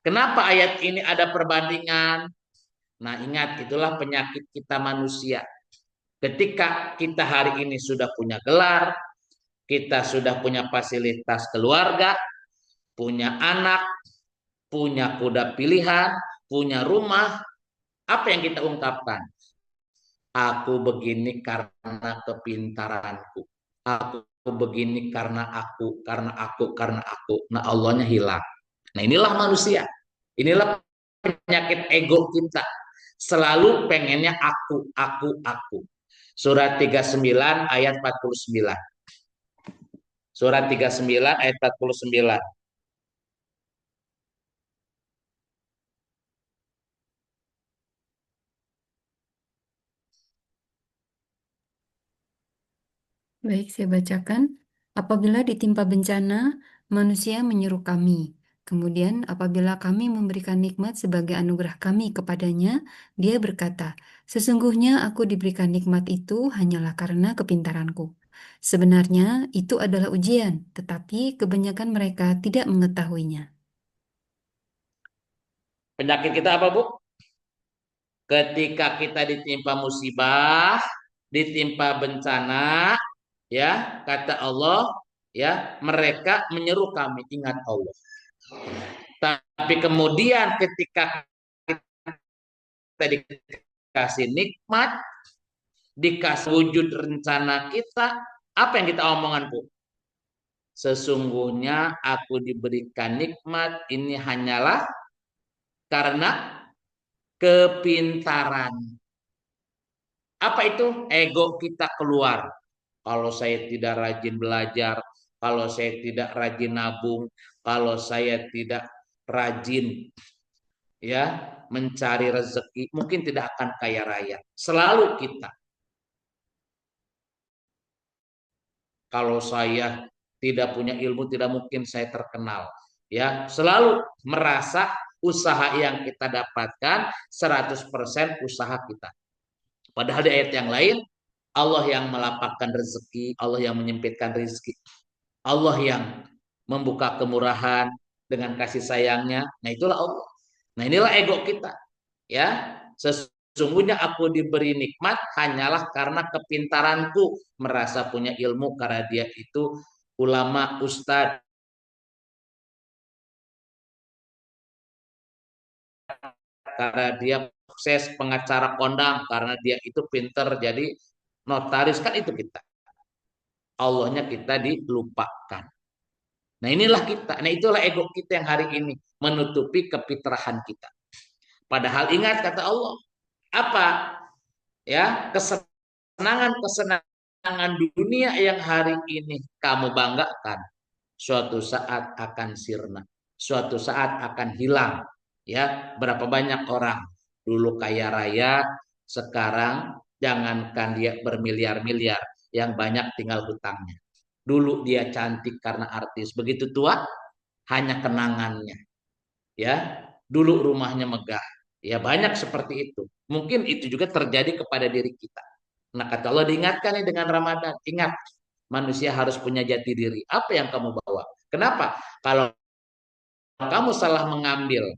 Kenapa ayat ini ada perbandingan? Nah, ingat, itulah penyakit kita manusia. Ketika kita hari ini sudah punya gelar, kita sudah punya fasilitas keluarga, punya anak, punya kuda pilihan, punya rumah, apa yang kita ungkapkan? Aku begini karena kepintaranku. Aku begini karena aku, karena aku, karena aku. Nah, Allahnya hilang. Nah, inilah manusia. Inilah penyakit ego kita. Selalu pengennya aku, aku, aku. Surat 39 ayat 49. Surat 39 ayat 49. Baik, saya bacakan. Apabila ditimpa bencana, manusia menyeru kami. Kemudian apabila kami memberikan nikmat sebagai anugerah kami kepadanya, dia berkata, sesungguhnya aku diberikan nikmat itu hanyalah karena kepintaranku. Sebenarnya itu adalah ujian, tetapi kebanyakan mereka tidak mengetahuinya. Penyakit kita apa, Bu? Ketika kita ditimpa musibah, ditimpa bencana, ya, kata Allah, ya, mereka menyeru kami, ingat Allah. Tapi kemudian ketika kita dikasih nikmat, dikasih wujud rencana kita, apa yang kita omongan, Bu? Sesungguhnya aku diberikan nikmat ini hanyalah karena kepintaran. Apa itu? Ego kita keluar. Kalau saya tidak rajin belajar, kalau saya tidak rajin nabung, kalau saya tidak rajin ya mencari rezeki, mungkin tidak akan kaya raya. Selalu kita. Kalau saya tidak punya ilmu, tidak mungkin saya terkenal. Ya, selalu merasa usaha yang kita dapatkan 100% usaha kita. Padahal di ayat yang lain, Allah yang melapangkan rezeki, Allah yang menyempitkan rezeki, Allah yang membuka kemurahan dengan kasih sayangnya. Nah, itulah Allah. Nah, inilah ego kita. Ya, sesungguhnya aku diberi nikmat hanyalah karena kepintaranku, merasa punya ilmu karena dia itu ulama, ustadz, karena dia sukses pengacara kondang, karena dia itu pinter jadi notaris, kan itu kita. Allahnya kita dilupakan. Nah, inilah kita. Nah, itulah ego kita yang hari ini menutupi kepintaran kita. Padahal ingat kata Allah, apa? Ya, kesenangan dunia yang hari ini kamu banggakan, suatu saat akan sirna, suatu saat akan hilang. Ya, berapa banyak orang dulu kaya raya, sekarang jangankan dia bermiliar-miliar, yang banyak tinggal hutangnya. Dulu dia cantik karena artis, begitu tua hanya kenangannya. Ya, dulu rumahnya megah. Ya, banyak seperti itu. Mungkin itu juga terjadi kepada diri kita. Nah, kata Allah diingatkan nih dengan Ramadan. Ingat, manusia harus punya jati diri. Apa yang kamu bawa? Kenapa? Kalau kamu salah mengambil,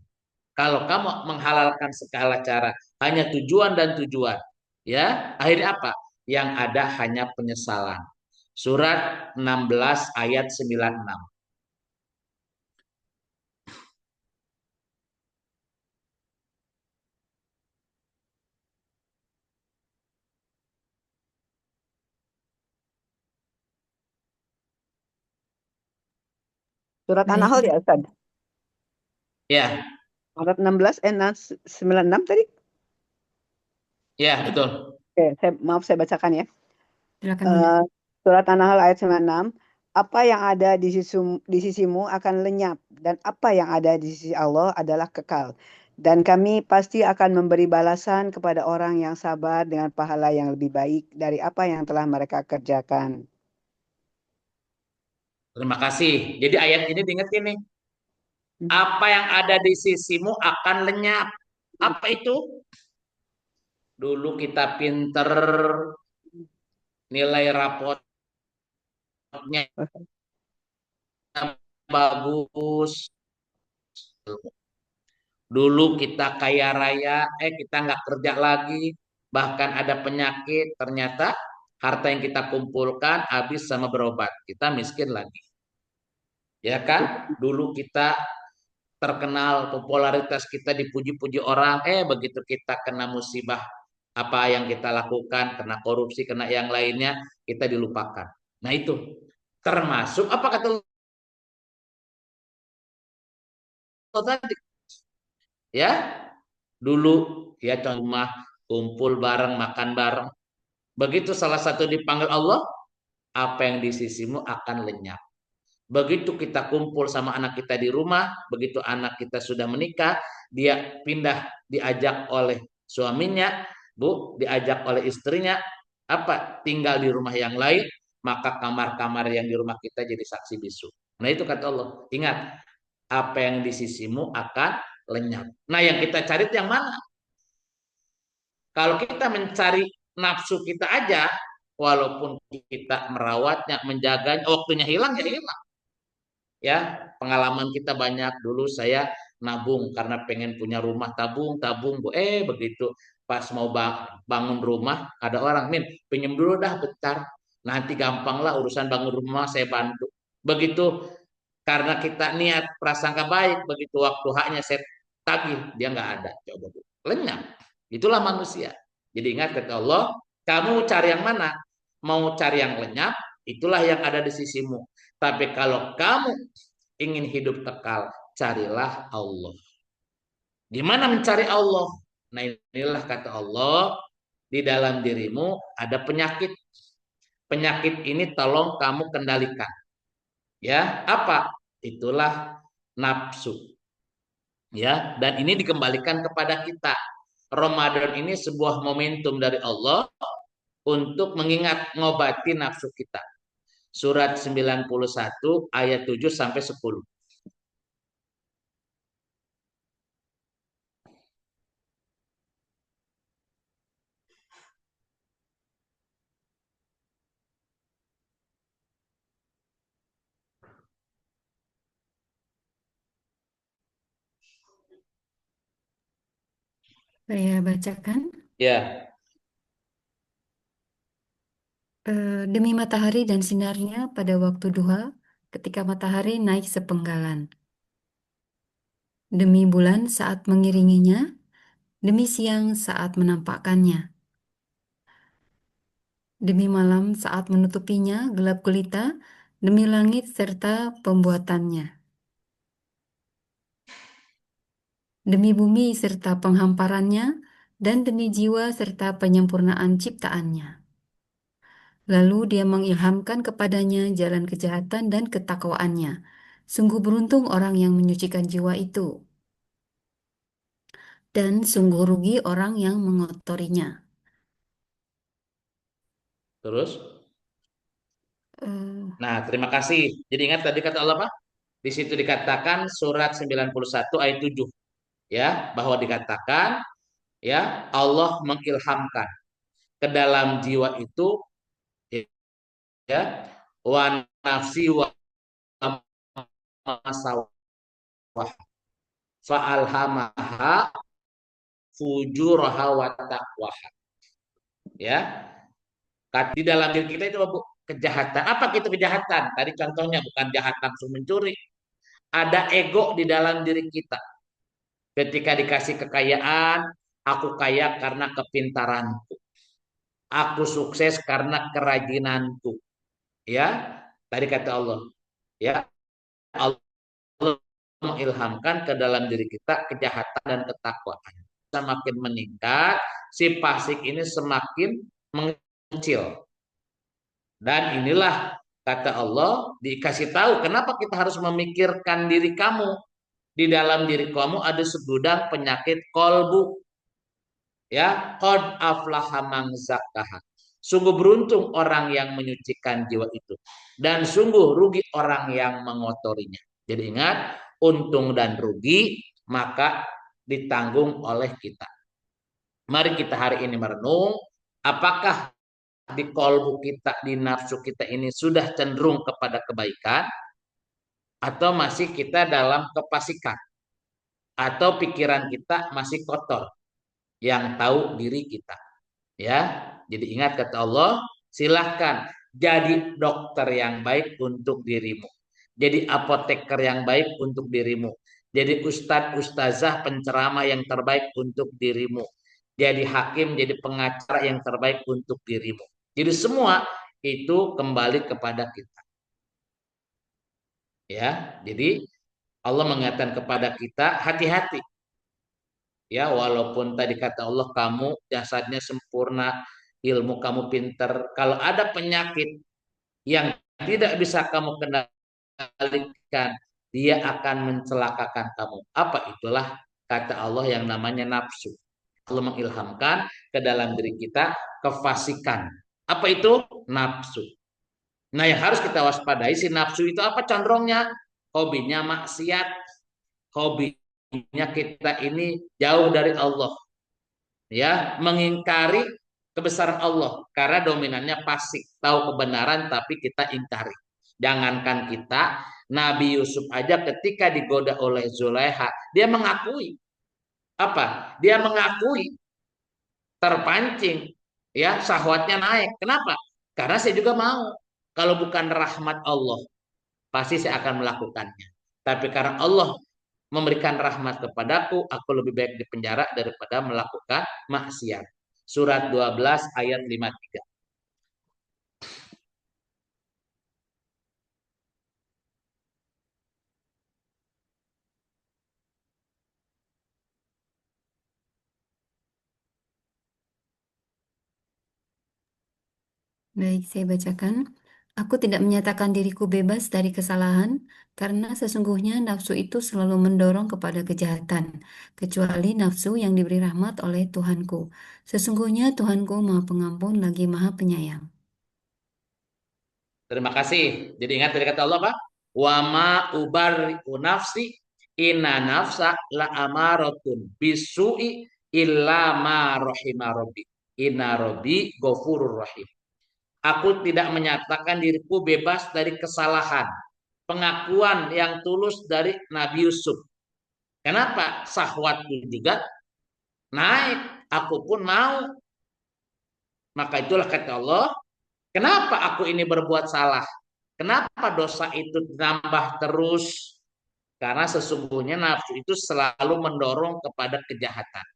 kalau kamu menghalalkan segala cara, hanya tujuan dan tujuan, ya, akhirnya apa? Yang ada hanya penyesalan. Surat 16 ayat 96. Surat Baik. An-Nahl ya Ustaz? Ya, Surat 16, 96 tadi? ya betul. Oke, maaf saya bacakan ya. Silakan Bunda. Surat An-Nahl ayat 96. Apa yang ada di sisimu akan lenyap, dan apa yang ada di sisi Allah adalah kekal. Dan kami pasti akan memberi balasan kepada orang yang sabar dengan pahala yang lebih baik dari apa yang telah mereka kerjakan. Terima kasih. Jadi ayat ini diingat ini. Apa yang ada di sisimu akan lenyap. Apa itu? Dulu kita pinter, nilai rapotnya bagus. Dulu kita kaya raya, kita nggak kerja lagi, bahkan ada penyakit, ternyata harta yang kita kumpulkan habis sama berobat, kita miskin lagi. Ya kan? Dulu kita terkenal, popularitas kita dipuji-puji orang, begitu kita kena musibah apa yang kita lakukan, kena korupsi, kena yang lainnya, kita dilupakan. Nah, itu termasuk apa kata Allah tadi? Ya, dulu ya rumah kumpul bareng, makan bareng. Begitu salah satu dipanggil Allah, apa yang di sisimu akan lenyap. Begitu kita kumpul sama anak kita di rumah, begitu anak kita sudah menikah, dia pindah, diajak oleh suaminya, diajak oleh istrinya, apa tinggal di rumah yang lain, maka kamar-kamar yang di rumah kita jadi saksi bisu. Nah, itu kata Allah, ingat, apa yang di sisimu akan lenyap. Nah, yang kita cari itu yang mana? Kalau kita mencari nafsu kita aja, walaupun kita merawatnya, menjaganya, waktunya hilang ya hilang. Ya, pengalaman kita banyak. Dulu saya nabung karena pengen punya rumah, tabung, Bu. Begitu pas mau bangun rumah, ada orang, "Min, pinjam dulu dah bentar. Nanti gampang lah urusan bangun rumah, saya bantu." Begitu karena kita niat prasangka baik, begitu waktu haknya saya tagih, dia nggak ada. Coba Bu. Lenyap. Itulah manusia. Jadi ingat kata Allah, kamu cari yang mana? Mau cari yang lenyap, itulah yang ada di sisimu. Tapi kalau kamu ingin hidup kekal, carilah Allah. Gimana mencari Allah? Nah, inilah kata Allah, di dalam dirimu ada penyakit. Penyakit ini tolong kamu kendalikan. Ya, apa? Itulah nafsu. Ya, dan ini dikembalikan kepada kita. Ramadan ini sebuah momentum dari Allah untuk mengingat ngobati nafsu kita. surat 91 ayat 7 sampai 10. Saya bacakan. Ya, Demi matahari dan sinarnya pada waktu duha, ketika matahari naik sepenggalan. Demi bulan saat mengiringinya, demi siang saat menampakkannya. Demi malam saat menutupinya gelap gulita, demi langit serta pembuatannya. Demi bumi serta penghamparannya, dan demi jiwa serta penyempurnaan ciptaannya. Lalu dia mengilhamkan kepadanya jalan kejahatan dan ketakwaannya. Sungguh beruntung orang yang menyucikan jiwa itu. Dan sungguh rugi orang yang mengotorinya. terus. Eh, Nah, terima kasih. Jadi ingat tadi kata Allah apa? Di situ dikatakan surat 91 ayat 7 ya, bahwa dikatakan ya Allah mengilhamkan ke dalam jiwa itu ya wa nafsi wa masawah fa'alhamaha fujuraha wa taqwaha ya. Di dalam diri kita itu Bu, kejahatan. Apa itu kejahatan? Tadi contohnya bukan jahat langsung mencuri. Ada ego di dalam diri kita. Ketika dikasih kekayaan, aku kaya karena kepintaranku. Aku sukses karena kerajinanku. Ya, tadi kata Allah. Ya, Allah mengilhamkan ke dalam diri kita kejahatan dan ketakwaan. Semakin meningkat, si fasik ini semakin mengecil. Dan inilah kata Allah dikasih tahu kenapa kita harus memikirkan diri kamu. Di dalam diri kamu ada segudang penyakit kolbu. Ya, qad aflaha man zakkaha. Sungguh beruntung orang yang menyucikan jiwa itu dan sungguh rugi orang yang mengotorinya. Jadi ingat, untung dan rugi maka ditanggung oleh kita. Mari kita hari ini merenung, apakah di kolbu kita, di nafsu kita ini sudah cenderung kepada kebaikan atau masih kita dalam kepasikan atau pikiran kita masih kotor yang tahu diri kita. Ya, jadi ingat kata Allah, silahkan jadi dokter yang baik untuk dirimu. Jadi apoteker yang baik untuk dirimu. Jadi ustadz, ustazah, penceramah yang terbaik untuk dirimu. Jadi hakim, jadi pengacara yang terbaik untuk dirimu. Jadi semua itu kembali kepada kita. Ya, jadi Allah mengatakan kepada kita hati-hati. Ya, walaupun tadi kata Allah kamu jasadnya sempurna, ilmu kamu pinter. Kalau ada penyakit yang tidak bisa kamu kendalikan, dia akan mencelakakan kamu. Apa itulah kata Allah yang namanya nafsu. Allah mengilhamkan ke dalam diri kita kefasikan. Apa itu? Nafsu. Nah, yang harus kita waspadai si nafsu itu apa condrongnya? Hobinya maksiat, hobinya kita ini jauh dari Allah. Ya, mengingkari kebesaran Allah karena dominannya fasik, tahu kebenaran tapi kita ingkari. Jangankan kita, Nabi Yusuf aja ketika digoda oleh Zulaiha, dia mengakui apa? Dia mengakui terpancing, ya syahwatnya naik. Kenapa? Karena saya juga mau. Kalau bukan rahmat Allah, pasti saya akan melakukannya. Tapi karena Allah memberikan rahmat kepadaku, aku lebih baik di penjara daripada melakukan maksiat. Surat 12 ayat 53. Baik, saya bacakan. Aku tidak menyatakan diriku bebas dari kesalahan, karena sesungguhnya nafsu itu selalu mendorong kepada kejahatan, kecuali nafsu yang diberi rahmat oleh Tuhanku. Sesungguhnya Tuhanku Maha Pengampun lagi Maha Penyayang. Terima kasih. Jadi ingat dari kata Allah apa? Wa ma ubarri'u nafsi inna nafsa la amaratun bisu'i illa ma rahima rabbi. Inna rabbi ghafurur rahim. Aku tidak menyatakan diriku bebas dari kesalahan. Pengakuan yang tulus dari Nabi Yusuf. Kenapa? Sahwatku juga naik. Aku pun mau. Maka itulah kata Allah, kenapa aku ini berbuat salah? Kenapa dosa itu nambah terus? Karena sesungguhnya nafsu itu selalu mendorong kepada kejahatan,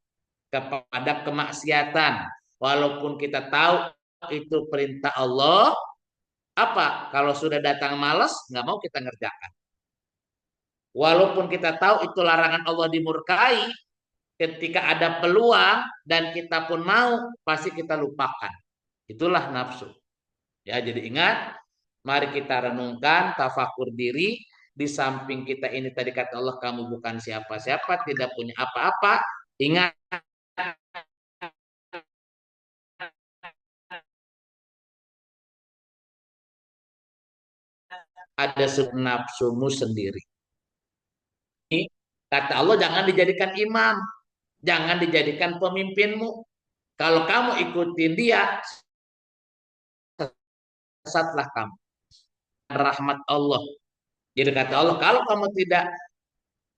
kepada kemaksiatan. Walaupun kita tahu itu perintah Allah, apa? Kalau sudah datang malas, nggak mau kita ngerjakan. Walaupun kita tahu itu larangan Allah dimurkai, ketika ada peluang dan kita pun mau, pasti kita lupakan. Itulah nafsu. Ya, jadi ingat, mari kita renungkan, tafakur diri. Di samping kita ini tadi kata Allah, kamu bukan siapa-siapa, tidak punya apa-apa. Ingat, ada nafsumu sendiri. Kata Allah, jangan dijadikan imam, jangan dijadikan pemimpinmu. Kalau kamu ikutin dia, sesatlah kamu. Rahmat Allah. Jadi kata Allah, kalau kamu tidak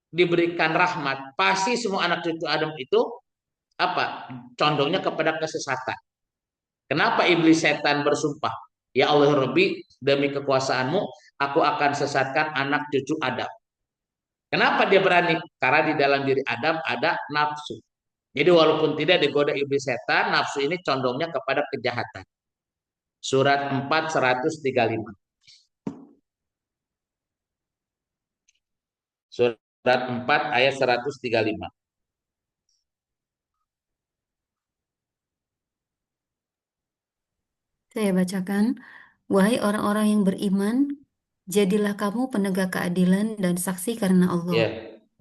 diberikan rahmat, pasti semua anak cucu Adam itu apa? Condongnya kepada kesesatan. Kenapa iblis setan bersumpah? Ya Allah Rabbi, demi kekuasaanmu, aku akan sesatkan anak cucu Adam. Kenapa dia berani? Karena di dalam diri Adam ada nafsu. Jadi walaupun tidak digoda iblis setan, nafsu ini condongnya kepada kejahatan. Surat 4 135. Surat 4 ayat 135. Saya bacakan, wahai orang-orang yang beriman, jadilah kamu penegak keadilan dan saksi karena Allah. Ya.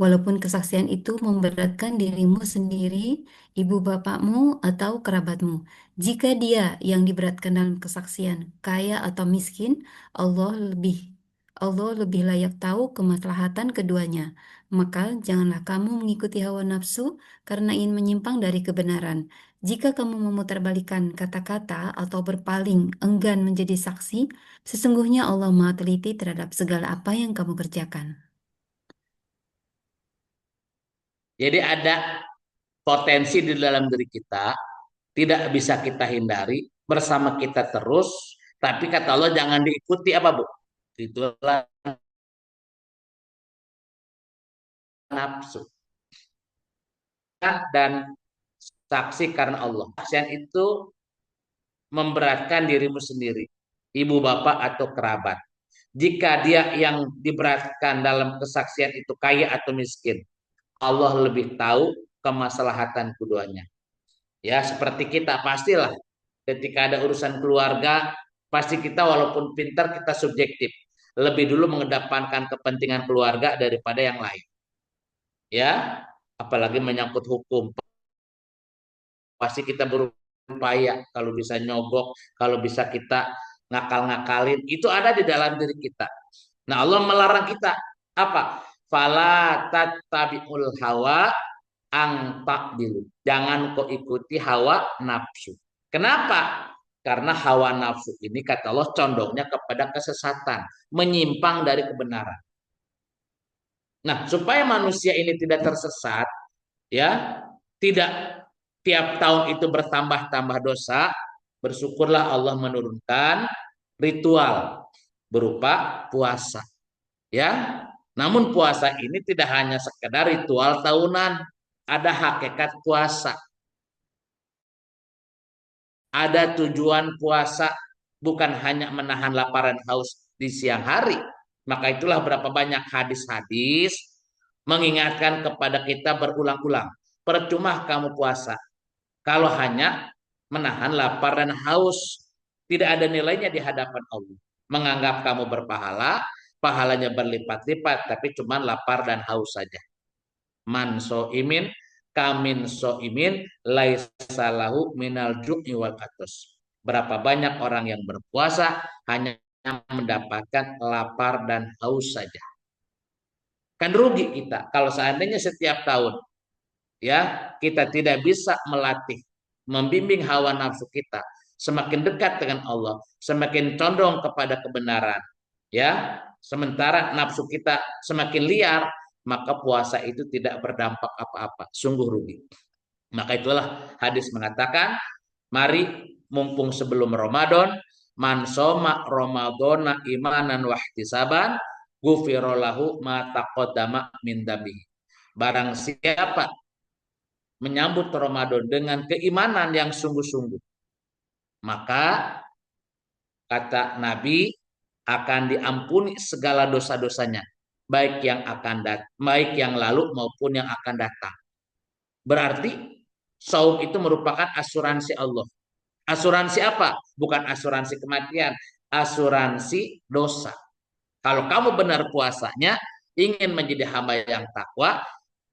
Walaupun kesaksian itu memberatkan dirimu sendiri, ibu bapakmu, atau kerabatmu. Jika dia yang diberatkan dalam kesaksian, kaya atau miskin, Allah lebih Allah lebih layak tahu kemaslahatan keduanya. Maka janganlah kamu mengikuti hawa nafsu karena ingin menyimpang dari kebenaran. Jika kamu memutarbalikkan kata-kata atau berpaling enggan menjadi saksi, sesungguhnya Allah Maha Teliti terhadap segala apa yang kamu kerjakan. Jadi ada potensi di dalam diri kita, tidak bisa kita hindari, bersama kita terus, tapi kata Allah jangan diikuti apa Bu? Itulah nafsu. Dan saksi karena Allah. Saksian itu memberatkan dirimu sendiri, ibu bapak atau kerabat. Jika dia yang diberatkan dalam kesaksian itu kaya atau miskin, Allah lebih tahu kemaslahatan keduanya. Ya, seperti kita pastilah ketika ada urusan keluarga, pasti kita walaupun pintar kita subjektif. Lebih dulu mengedepankan kepentingan keluarga daripada yang lain. Ya, apalagi menyangkut hukum. Pasti kita berupaya kalau bisa nyogok, kalau bisa kita ngakal-ngakalin, itu ada di dalam diri kita. Nah, Allah melarang kita apa? Fala tattabi'ul hawa ang ta'dilu. Jangan kau ikuti hawa nafsu. Kenapa? Karena hawa nafsu ini kata Allah condongnya kepada kesesatan, menyimpang dari kebenaran. Nah, supaya manusia ini tidak tersesat, ya, tidak tiap tahun itu bertambah-tambah dosa, bersyukurlah Allah menurunkan ritual berupa puasa. Ya, namun puasa ini tidak hanya sekedar ritual tahunan, ada hakikat puasa. Ada tujuan puasa, bukan hanya menahan lapar dan haus di siang hari. Maka itulah berapa banyak hadis-hadis mengingatkan kepada kita berulang-ulang. Percuma kamu puasa kalau hanya menahan lapar dan haus. Tidak ada nilainya di hadapan Allah. Menganggap kamu berpahala, pahalanya berlipat-lipat, tapi cuma lapar dan haus saja. Man so'imin kamin so'imin laisalahu minal ju'i wal atus. Berapa banyak orang yang berpuasa hanya mendapatkan lapar dan haus saja. Kan rugi kita kalau seandainya setiap tahun ya kita tidak bisa melatih, membimbing hawa nafsu kita semakin dekat dengan Allah, semakin condong kepada kebenaran. Ya, sementara nafsu kita semakin liar, maka puasa itu tidak berdampak apa-apa, sungguh rugi. Maka itulah hadis mengatakan, mari mumpung sebelum Ramadan, man soma Ramadana imanan wahtisaban, ghufira lahu ma taqaddama min dambihi. Barang siapa menyambut Ramadan dengan keimanan yang sungguh-sungguh, maka kata Nabi akan diampuni segala dosa-dosanya, baik yang baik yang lalu maupun yang akan datang. Berarti saum itu merupakan asuransi Allah. Asuransi apa? Bukan asuransi kematian, asuransi dosa. Kalau kamu benar puasanya, ingin menjadi hamba yang takwa,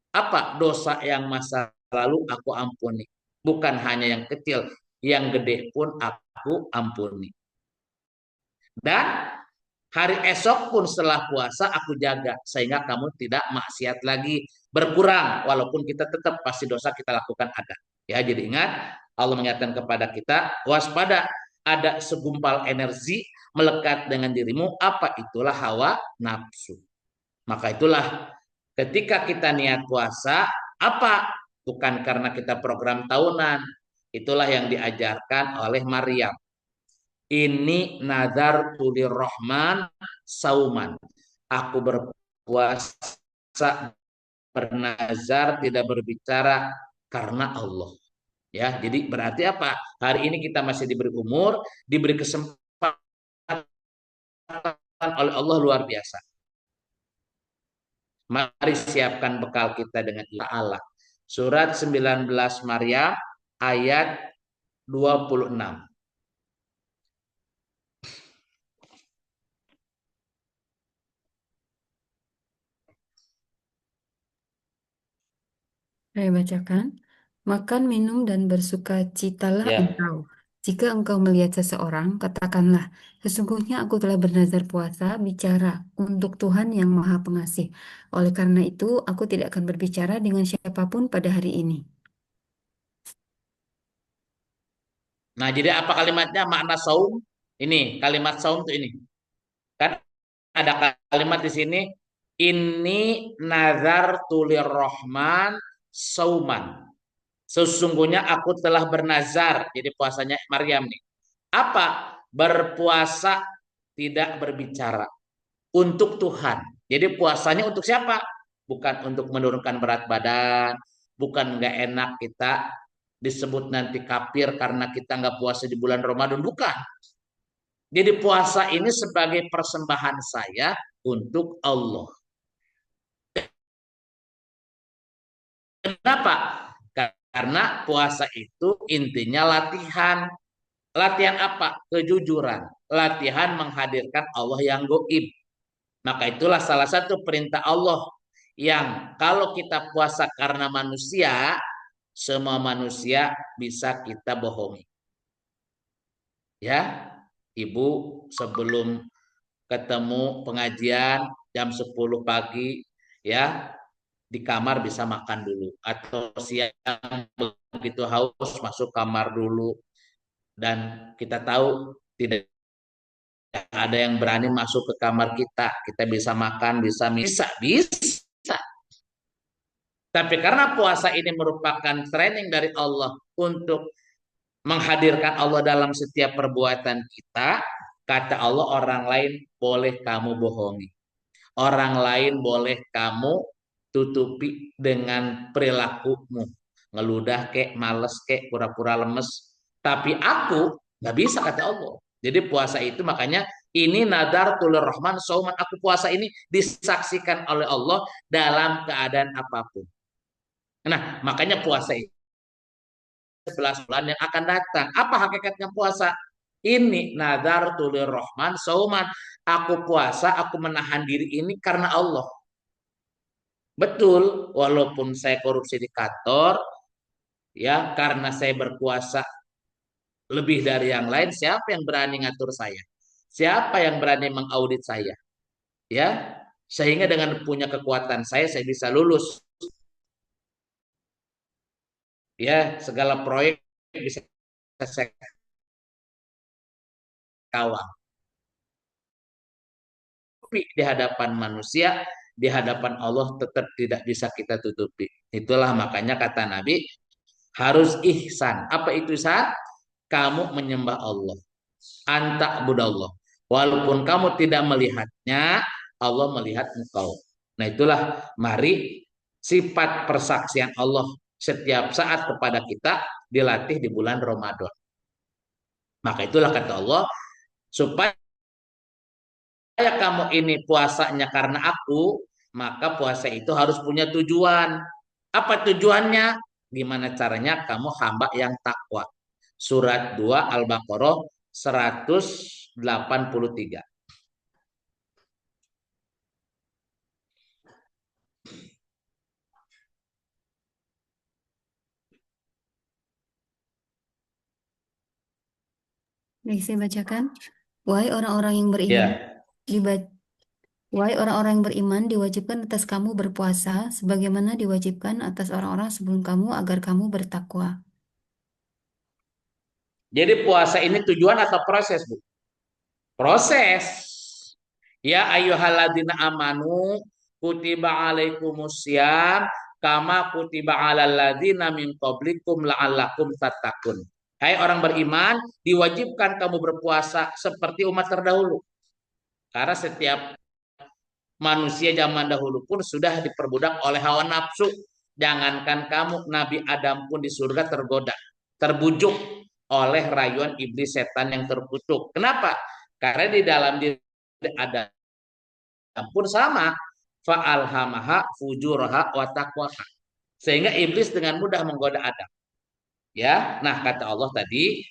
apa dosa yang masa lalu aku ampuni. Bukan hanya yang kecil, yang gede pun aku ampuni. Dan hari esok pun setelah puasa aku jaga sehingga kamu tidak maksiat lagi, berkurang walaupun kita tetap pasti dosa kita lakukan ada. Ya, jadi ingat Allah mengingatkan kepada kita waspada, ada segumpal energi melekat dengan dirimu, apa itulah hawa nafsu. Maka itulah ketika kita niat puasa, apa? Bukan karena kita program tahunan. Itulah yang diajarkan oleh Maryam. Ini nazar tulir rahman sauman. Aku berpuasa, bernazar, tidak berbicara karena Allah. Ya, jadi berarti apa? Hari ini kita masih diberi umur, diberi kesempatan oleh Allah luar biasa. Mari siapkan bekal kita dengan Allah. Surat 19 Maryam ayat 26. Saya bacakan. Makan, minum, dan bersukacitalah Ya. engkau. Jika engkau melihat seseorang, katakanlah, sesungguhnya aku telah bernazar puasa, bicara untuk Tuhan yang Maha Pengasih. Oleh karena itu, aku tidak akan berbicara dengan siapapun pada hari ini. Nah, jadi apa kalimatnya? Makna saum ini, kalimat saum itu ini. Kan ada kalimat di sini, ini nazar tulir rahman sauman. Sesungguhnya aku telah bernazar. Jadi puasanya Maryam nih. Apa? Berpuasa tidak berbicara untuk Tuhan. Jadi puasanya untuk siapa? Bukan untuk menurunkan berat badan, bukan nggak enak kita disebut nanti kafir karena kita nggak puasa di bulan Ramadan, bukan. Jadi puasa ini sebagai persembahan saya untuk Allah. Kenapa? Karena puasa itu intinya latihan. Latihan apa? Kejujuran. Latihan menghadirkan Allah yang goib. Maka itulah salah satu perintah Allah yang kalau kita puasa karena manusia, semua manusia bisa kita bohongi. Ya, Ibu sebelum ketemu pengajian jam 10 pagi, ya, di kamar bisa makan dulu. Atau siang begitu haus masuk kamar dulu. Dan kita tahu tidak ada yang berani masuk ke kamar kita. Kita bisa makan, bisa. Tapi karena puasa ini merupakan training dari Allah untuk menghadirkan Allah dalam setiap perbuatan kita, kata Allah orang lain boleh kamu bohongi. Orang lain boleh kamu tutupi dengan perilakumu. Ngeludah kek, males kek, pura-pura lemes. Tapi aku nggak bisa kata Allah. Jadi puasa itu makanya ini nadar tulur rahman sauman. Aku puasa ini disaksikan oleh Allah dalam keadaan apapun. Nah, makanya puasa itu 11 bulan yang akan datang. Apa hakikatnya puasa? Ini nadar tulir rahman sauman. Aku puasa, aku menahan diri ini karena Allah. Betul, walaupun saya korupsi di kantor, ya karena saya berpuasa lebih dari yang lain, siapa yang berani ngatur saya? Siapa yang berani mengaudit saya? Ya, sehingga dengan punya kekuatan saya bisa lulus. Ya, segala proyek bisa saya kawal. Tapi di hadapan manusia, di hadapan Allah tetap tidak bisa kita tutupi. Itulah makanya kata Nabi, harus ihsan. Apa itu ihsan? Kamu menyembah Allah. Anta budallah. Walaupun kamu tidak melihatnya, Allah melihat engkau. Nah itulah, mari sifat persaksian Allah setiap saat kepada kita dilatih di bulan Ramadan. Maka itulah kata Allah, supaya kamu ini puasanya karena aku, maka puasa itu harus punya tujuan. Apa tujuannya? Gimana caranya kamu hamba yang takwa. Surat 2 Al-Baqarah 183. Baik, saya bacakan. Wahai orang-orang yang beriman, Ya, diba- Wahai orang-orang yang beriman, diwajibkan atas kamu berpuasa, sebagaimana diwajibkan atas orang-orang sebelum kamu agar kamu bertakwa. jadi puasa ini tujuan atau proses, Bu? Proses. Ya ayyuhalladzina amanu kutiba alaikumusiyam kama kutiba alal ladzina min qablikum la'allakum tattaqun. Hai orang beriman, diwajibkan kamu berpuasa seperti umat terdahulu. Karena setiap manusia zaman dahulu pun sudah diperbudak oleh hawa nafsu. Jangankan kamu, Nabi Adam pun di surga tergoda, terbujuk oleh rayuan iblis setan yang terkutuk. Kenapa? Karena di dalam diri Adam pun sama. Fa'alhamaha fujuraha wa taqwaha. Sehingga iblis dengan mudah menggoda Adam. Ya, nah kata Allah tadi,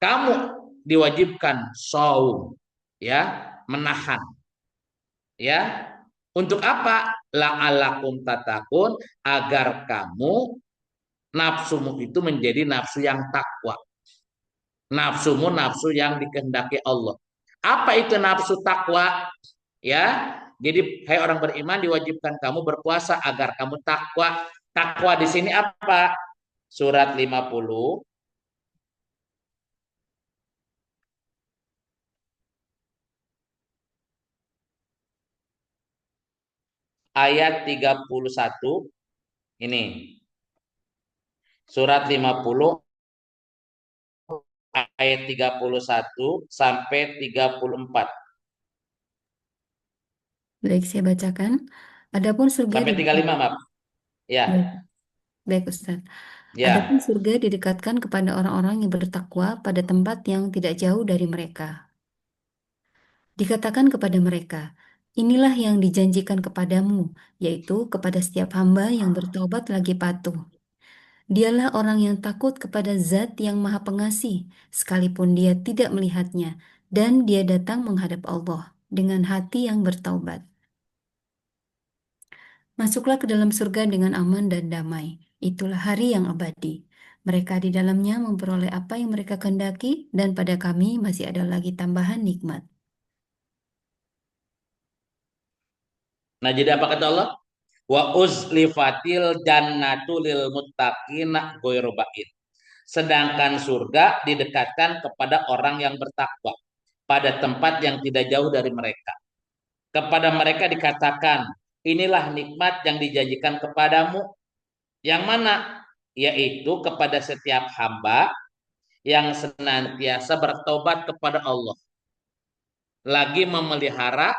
kamu diwajibkan saum, ya, menahan, ya. Untuk apa? La'alakum tatakun, agar kamu nafsumu itu menjadi nafsu yang takwa. Nafsumu nafsu yang dikehendaki Allah. Apa itu nafsu takwa? Ya. Jadi hai orang beriman, diwajibkan kamu berpuasa agar kamu takwa. Takwa di sini apa? Surat 50 ayat 31 ini. Surat 50 ayat 31 sampai 34. Baik, saya bacakan. Adapun surga Sampai 35, maaf. Ya, Baik, baik, Ustaz. Adapun ya. surga didekatkan kepada orang-orang yang bertakwa pada tempat yang tidak jauh dari mereka. Dikatakan kepada mereka, inilah yang dijanjikan kepadamu, yaitu kepada setiap hamba yang bertobat lagi patuh. Dialah orang yang takut kepada Zat yang Maha Pengasih, sekalipun dia tidak melihatnya, dan dia datang menghadap Allah dengan hati yang bertaubat. Masuklah ke dalam surga dengan aman dan damai. Itulah hari yang abadi. Mereka di dalamnya memperoleh apa yang mereka kehendaki, dan pada kami masih ada lagi tambahan nikmat. Nah, jadi apa kata Allah? Wa uzlifatil jannatu lil muttaqina ghairu ba'id. Sedangkan surga didekatkan kepada orang yang bertakwa pada tempat yang tidak jauh dari mereka. Kepada mereka dikatakan, inilah nikmat yang dijanjikan kepadamu. Yang mana? Yaitu kepada setiap hamba yang senantiasa bertobat kepada Allah. Lagi memelihara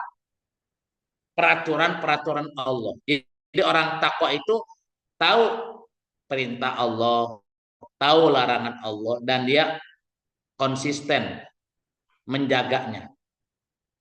peraturan-peraturan Allah. Jadi orang takwa itu tahu perintah Allah, tahu larangan Allah, dan dia konsisten menjaganya.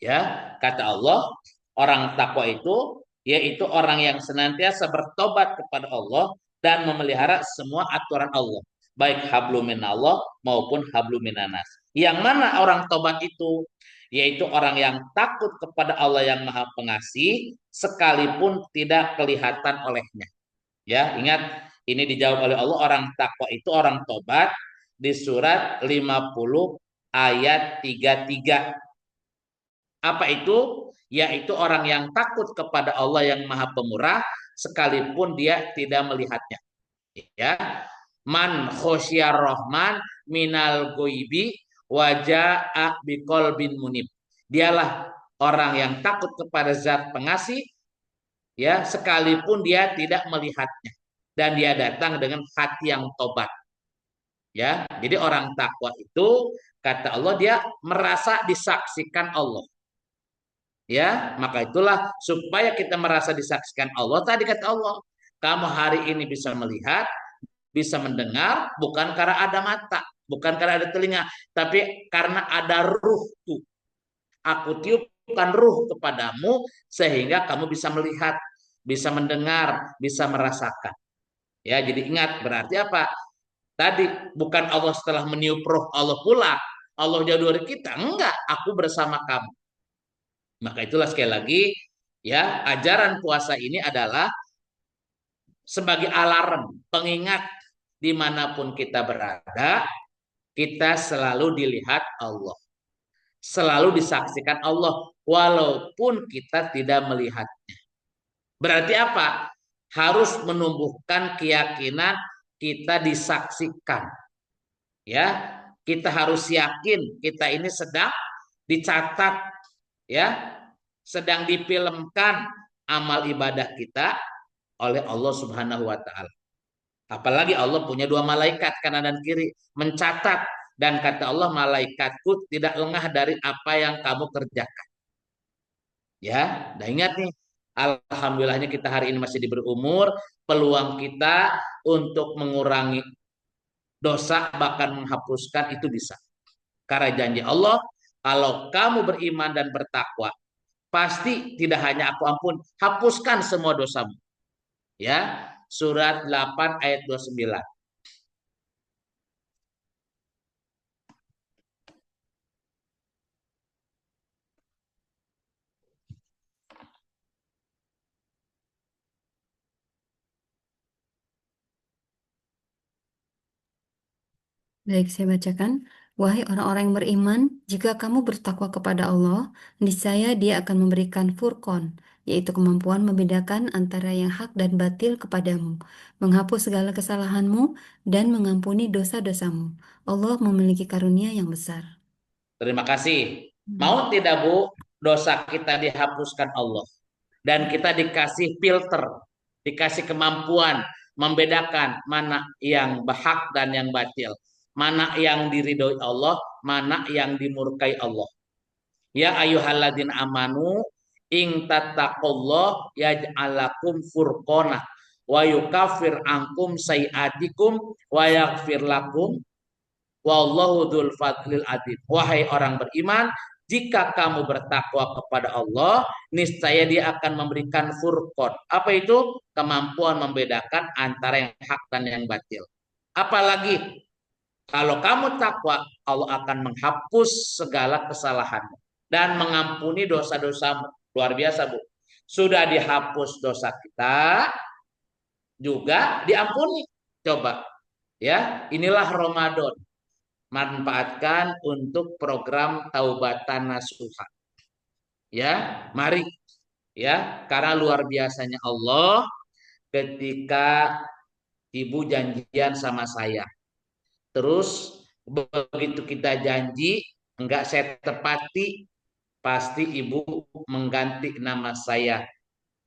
Ya, kata Allah, orang takwa itu yaitu orang yang senantiasa bertobat kepada Allah dan memelihara semua aturan Allah, baik hablum minallah maupun hablum minanas. Yang mana orang tobat itu? Yaitu orang yang takut kepada Allah yang Maha Pengasih sekalipun tidak kelihatan olehnya. Ya, ingat ini dijawab oleh Allah, orang takwa itu orang tobat di surat 50 ayat 33. Apa itu? Yaitu orang yang takut kepada Allah yang Maha Pemurah sekalipun dia tidak melihatnya. Ya, man khosyar rahman minal goibi wajaa biqalbin munib. Dialah orang yang takut kepada zat pengasih, ya, sekalipun dia tidak melihatnya, dan dia datang dengan hati yang tobat. Ya, jadi orang takwa itu kata Allah dia merasa disaksikan Allah. Ya, maka itulah supaya kita merasa disaksikan Allah. Tadi kata Allah, kamu hari ini bisa melihat, bisa mendengar, bukan karena ada mata, bukan karena ada telinga, tapi karena ada ruhku. Aku tiupkan ruh kepadamu sehingga kamu bisa melihat, bisa mendengar, bisa merasakan. Ya, jadi ingat berarti apa? Tadi bukan Allah setelah meniup roh Allah pulang, Allah jauh dari kita. Enggak, aku bersama kamu. Maka itulah sekali lagi, ya, ajaran puasa ini adalah sebagai alarm, pengingat dimanapun kita berada, kita selalu dilihat Allah. Selalu disaksikan Allah, walaupun kita tidak melihatnya. Berarti apa? Harus menumbuhkan keyakinan kita disaksikan. Ya, kita harus yakin kita ini sedang dicatat, ya, sedang difilmkan amal ibadah kita oleh Allah Subhanahu wa taala. Apalagi Allah punya dua malaikat kanan dan kiri mencatat, dan kata Allah, malaikatku tidak lengah dari apa yang kamu kerjakan. Ya, dan ingat nih, alhamdulillahnya kita hari ini masih diberi umur, peluang kita untuk mengurangi dosa bahkan menghapuskan itu bisa. Karena janji Allah, kalau kamu beriman dan bertakwa, pasti tidak hanya aku ampun, hapuskan semua dosamu. Ya, surat 8 ayat 29. Baik, saya bacakan. Wahai orang-orang yang beriman, jika kamu bertakwa kepada Allah, niscaya Dia akan memberikan furqan, yaitu kemampuan membedakan antara yang hak dan batil kepadamu, menghapus segala kesalahanmu, dan mengampuni dosa-dosamu. Allah memiliki karunia yang besar. Terima kasih. Mau tidak Bu, dosa kita dihapuskan Allah. Dan kita dikasih filter, dikasih kemampuan membedakan mana yang hak dan yang batil. Mana yang diridhoi Allah, mana yang dimurkai Allah. Ya ayyuhalladzina amanu ing tattaqullah yaj'alakum furqana wa yukaffir ankum sayiatikum wa yaghfir lakum wallahu dzul fadlil adzim. Wahai orang beriman, jika kamu bertakwa kepada Allah, niscaya Dia akan memberikan furqan. Apa itu? Kemampuan membedakan antara yang hak dan yang batil. Apalagi kalau kamu takwa, Allah akan menghapus segala kesalahanmu dan mengampuni dosa-dosamu. Luar biasa, Bu. Sudah dihapus dosa kita, juga diampuni. Coba, ya, inilah Ramadan. Manfaatkan untuk program taubatan nasuha. Ya, mari, ya, karena luar biasanya Allah ketika ibu janjian sama saya. Terus begitu kita janji enggak saya tepati, pasti ibu mengganti nama saya.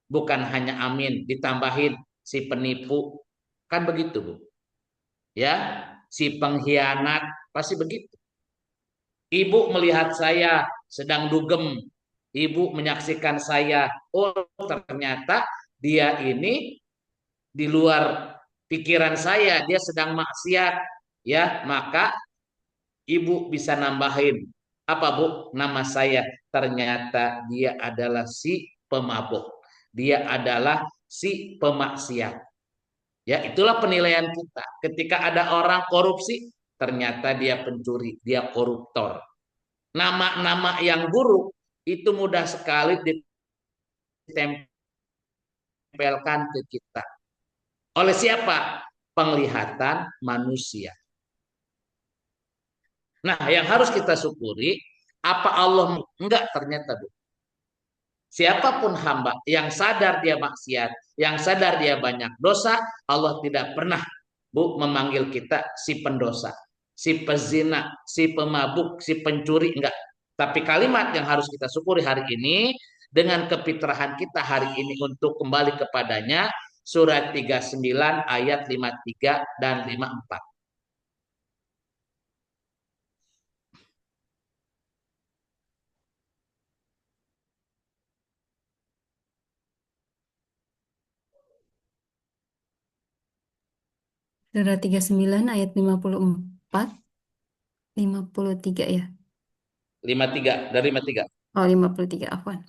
Bukan hanya amin, ditambahin si penipu. Kan begitu, Bu. Ya, si pengkhianat, pasti begitu. Ibu melihat saya sedang dugem. Ibu menyaksikan saya. Oh, ternyata dia ini di luar pikiran saya, dia sedang maksiat. Ya, maka ibu bisa nambahin apa, Bu? Nama saya. Ternyata dia adalah si pemabuk. Dia adalah si pemaksiat. Ya, itulah penilaian kita. Ketika ada orang korupsi, ternyata dia pencuri, dia koruptor. Nama-nama yang buruk itu mudah sekali ditempelkan ke kita. Oleh siapa? Penglihatan manusia. Nah, yang harus kita syukuri, apa Allah enggak ternyata, Bu. Siapapun hamba yang sadar dia maksiat, yang sadar dia banyak dosa, Allah tidak pernah memanggil kita si pendosa, si pezina, si pemabuk, si pencuri, enggak. Tapi kalimat yang harus kita syukuri hari ini dengan kefitrahan kita hari ini untuk kembali kepadanya, surat 39 ayat 53 dan 54. Surah 39 ayat 54, 53 ya. 53 dari 53. Oh, 53, afwan.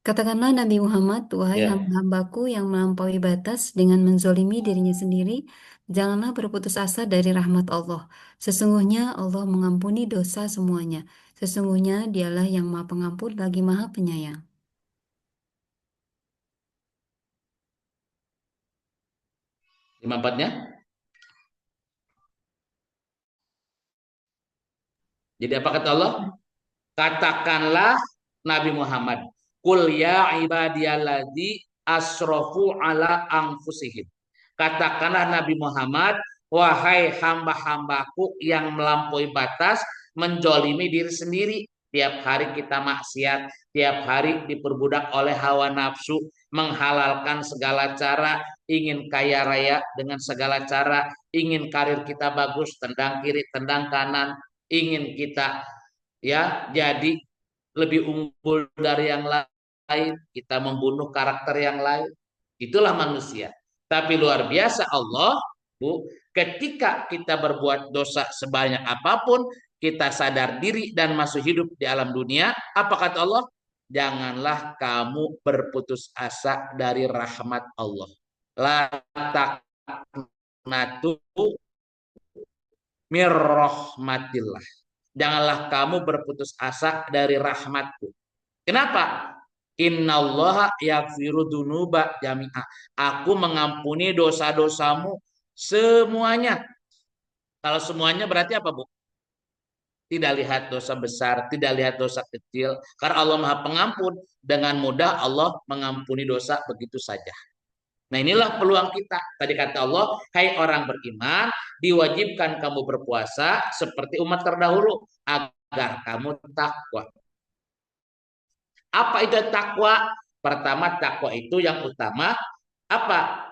Katakanlah Nabi Muhammad, wahai Ya. hamba-hambaku yang melampaui batas dengan menzolimi dirinya sendiri, janganlah berputus asa dari rahmat Allah. Sesungguhnya Allah mengampuni dosa semuanya. Sesungguhnya dialah yang maha pengampun lagi maha penyayang. 54-nya. Jadi apa kata Allah? Katakanlah Nabi Muhammad, Qul ya ibadiyalladzi asrafu ala anfusihim. Katakanlah Nabi Muhammad, wahai hamba-hambaku yang melampaui batas, menjolimi diri sendiri. Tiap hari kita maksiat, tiap hari diperbudak oleh hawa nafsu, menghalalkan segala cara, ingin kaya raya dengan segala cara, ingin karir kita bagus, tendang kiri, tendang kanan, ingin kita ya jadi lebih unggul dari yang lain, kita membunuh karakter yang lain. Itulah manusia. Tapi luar biasa Allah, Bu, ketika kita berbuat dosa sebanyak apapun, kita sadar diri dan masuk hidup di alam dunia, apa kata Allah? Janganlah kamu berputus asa dari rahmat Allah. La taqnatu mir rahmatillah. Janganlah kamu berputus asa dari rahmatku. Kenapa? Innallaha yaghfiru dzunuba jami'a. Aku mengampuni dosa-dosamu semuanya. Kalau semuanya berarti apa, Bu? Tidak lihat dosa besar, tidak lihat dosa kecil. Karena Allah Maha Pengampun, dengan mudah Allah mengampuni dosa begitu saja. Nah, inilah peluang kita. Tadi kata Allah, hai orang beriman, diwajibkan kamu berpuasa seperti umat terdahulu agar kamu takwa. Apa itu takwa? Pertama, takwa itu yang utama apa?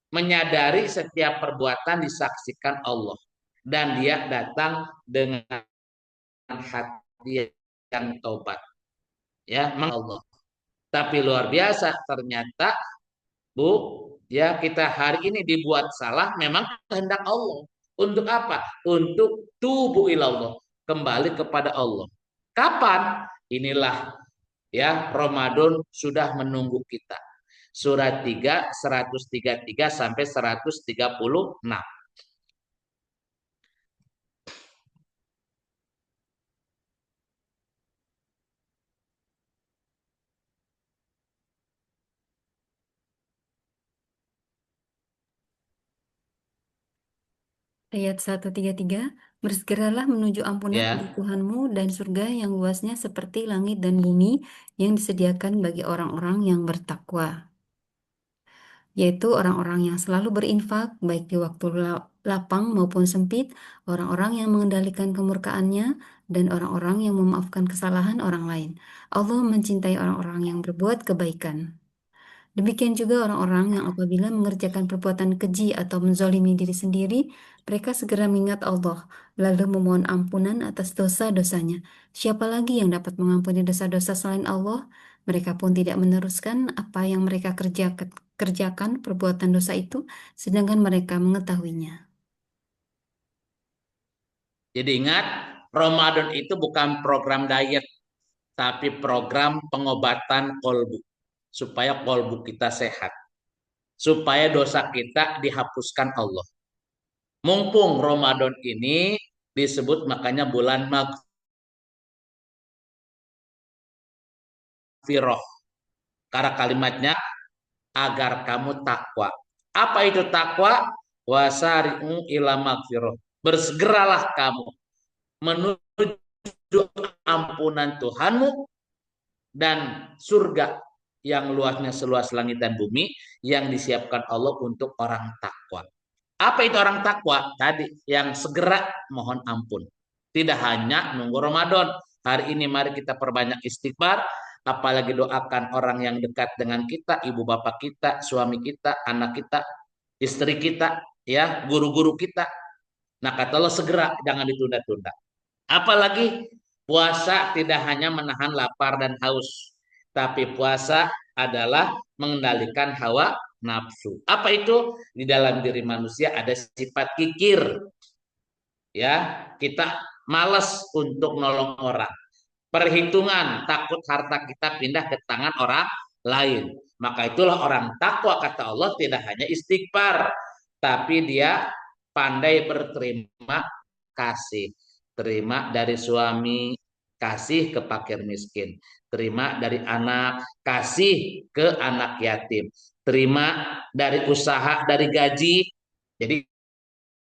Menyadari setiap perbuatan disaksikan Allah dan dia datang dengan hati yang taubat. Ya, Allah. Tapi luar biasa ternyata, Bu, ya kita hari ini dibuat salah memang kehendak Allah. Untuk apa? Untuk tubuh ilallah, kembali kepada Allah. Kapan? Inilah ya, Ramadan sudah menunggu kita. Surat 3, 133 sampai 136. Ayat 133, bersegeralah menuju ampunan dari Ya. Tuhanmu dan surga yang luasnya seperti langit dan bumi yang disediakan bagi orang-orang yang bertakwa, yaitu orang-orang yang selalu berinfak baik di waktu lapang maupun sempit, orang-orang yang mengendalikan kemurkaannya, dan orang-orang yang memaafkan kesalahan orang lain. Allah mencintai orang-orang yang berbuat kebaikan. Demikian juga orang-orang yang apabila mengerjakan perbuatan keji atau menzolimi diri sendiri, mereka segera mengingat Allah, lalu memohon ampunan atas dosa-dosanya. Siapa lagi yang dapat mengampuni dosa-dosa selain Allah? Mereka pun tidak meneruskan apa yang mereka kerjakan perbuatan dosa itu, sedangkan mereka mengetahuinya. Jadi ingat, Ramadan itu bukan program diet, tapi program pengobatan kolbu. Supaya kolbu kita sehat. Supaya dosa kita dihapuskan Allah. Mumpung Ramadan ini disebut makanya bulan magfirah. Karena kalimatnya agar kamu takwa. Apa itu takwa? Wasari'u ila magfirah. Bersegeralah kamu menuju ampunan Tuhanmu dan surga yang luasnya seluas langit dan bumi yang disiapkan Allah untuk orang takwa. Apa itu orang takwa? Tadi yang segera mohon ampun. Tidak hanya nunggu Ramadan. Hari ini mari kita perbanyak istighfar, apalagi doakan orang yang dekat dengan kita, ibu bapak kita, suami kita, anak kita, istri kita, ya, guru-guru kita. Nah, kata Allah segera, jangan ditunda-tunda. Apalagi puasa tidak hanya menahan lapar dan haus, tapi puasa adalah mengendalikan hawa nafsu. Apa itu? Di dalam diri manusia ada sifat kikir. Ya, kita malas untuk nolong orang. Perhitungan, takut harta kita pindah ke tangan orang lain. Maka itulah orang takwa, kata Allah, tidak hanya istighfar, tapi dia pandai berterima kasih. Terima dari suami, kasih ke fakir miskin. Terima dari anak, kasih ke anak yatim. Terima dari usaha, dari gaji. Jadi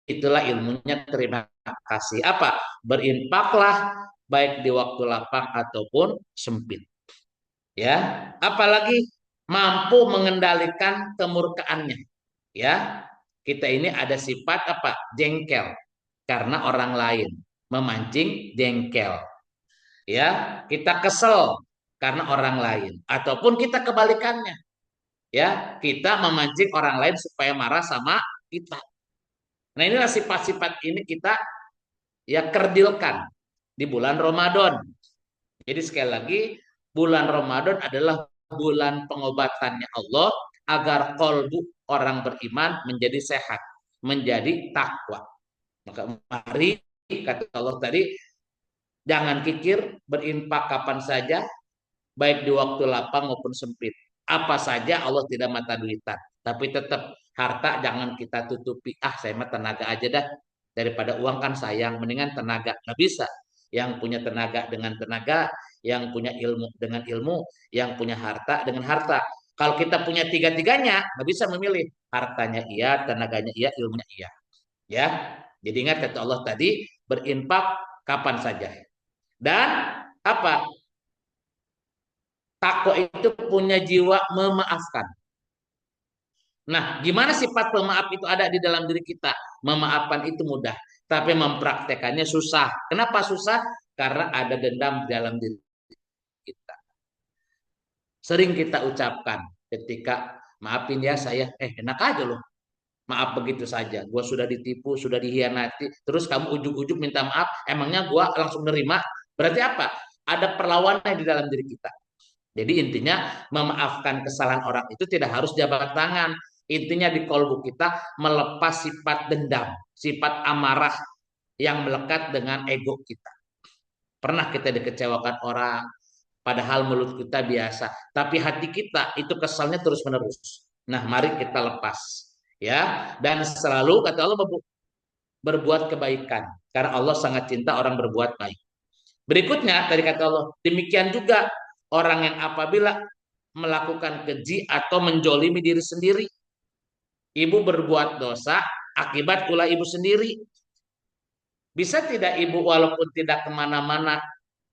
itulah ilmunya terima kasih. Apa? Berinfaklah baik di waktu lapang ataupun sempit. Ya, apalagi mampu mengendalikan kemurkaannya. Ya, kita ini ada sifat apa? Jengkel karena orang lain, memancing jengkel. Ya, kita kesel karena orang lain ataupun kita kebalikannya. Ya, kita memancing orang lain supaya marah sama kita. Nah, inilah sifat-sifat ini kita ya kerdilkan di bulan Ramadan. Jadi sekali lagi, bulan Ramadan adalah bulan pengobatannya Allah agar kolbu orang beriman menjadi sehat, menjadi takwa. Maka mari, kata Allah tadi, jangan kikir, berinfak kapan saja, baik di waktu lapang maupun sempit. Apa saja Allah tidak mata duitan. Tapi tetap harta jangan kita tutupi. Ah, saya mah tenaga aja dah. Daripada uang kan sayang, mendingan tenaga. Nggak bisa. Yang punya tenaga dengan tenaga, yang punya ilmu dengan ilmu, yang punya harta dengan harta. Kalau kita punya tiga-tiganya, nggak bisa memilih. Hartanya iya, tenaganya iya, ilmunya iya. Ya, jadi ingat kata Allah tadi, berinfak kapan saja. Dan apa? Takwa itu punya jiwa memaafkan. Nah, gimana sifat pemaaf itu ada di dalam diri kita? Memaafkan itu mudah, tapi mempraktekannya susah. Kenapa susah? Karena ada dendam di dalam diri kita. Sering kita ucapkan ketika maafin ya saya, enak aja loh. Maaf begitu saja. Gua sudah ditipu, sudah dihianati, terus kamu ujug-ujug minta maaf, emangnya gua langsung nerima? Berarti apa? Ada perlawanan di dalam diri kita. Jadi intinya memaafkan kesalahan orang itu tidak harus jabat tangan. Intinya di kolbu kita melepas sifat dendam, sifat amarah yang melekat dengan ego kita. Pernah kita dikecewakan orang, padahal mulut kita biasa, tapi hati kita itu kesalnya terus-menerus. Nah, mari kita lepas. Ya, dan selalu kata Allah berbuat kebaikan karena Allah sangat cinta orang berbuat baik. Berikutnya tadi kata Allah, demikian juga orang yang apabila melakukan keji atau menjolimi diri sendiri. Ibu berbuat dosa, akibat ulah ibu sendiri. Bisa tidak ibu walaupun tidak kemana-mana,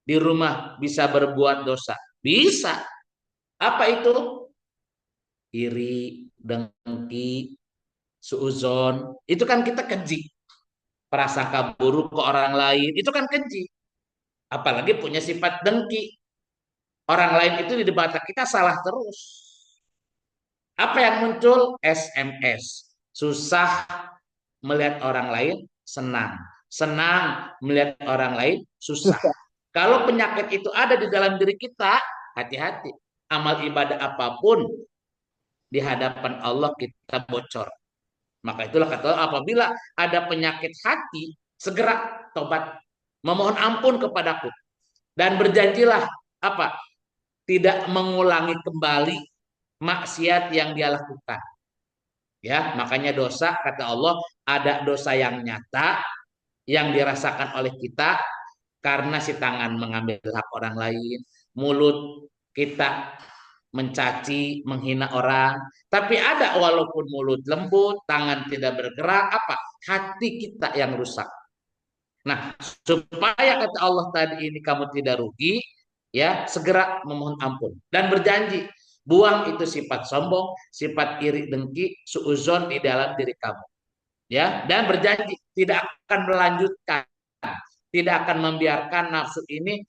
di rumah bisa berbuat dosa? Bisa. Apa itu? Iri, dengki, suuzon. Itu kan kita keji. Prasangka buruk ke orang lain, itu kan keji. Apalagi punya sifat dengki. Orang lain itu di depan kita salah terus. Apa yang muncul? SMS. Susah melihat orang lain, senang. Senang melihat orang lain, susah. Kalau penyakit itu ada di dalam diri kita, hati-hati. Amal ibadah apapun di hadapan Allah kita bocor. Maka itulah kata Allah, apabila ada penyakit hati, segera tobat. Memohon ampun kepadaku. Dan berjanjilah apa? Tidak mengulangi kembali maksiat yang dia lakukan. Ya, makanya dosa kata Allah ada dosa yang nyata yang dirasakan oleh kita karena si tangan mengambil hak orang lain, mulut kita mencaci, menghina orang, tapi ada walaupun mulut lembut, tangan tidak bergerak, apa? Hati kita yang rusak. Nah, supaya kata Allah tadi ini kamu tidak rugi, ya segera memohon ampun dan berjanji Buang itu sifat sombong, sifat iri dengki, suuzon di dalam diri kamu. Ya, dan berjanji tidak akan melanjutkan, tidak akan membiarkan nafsu ini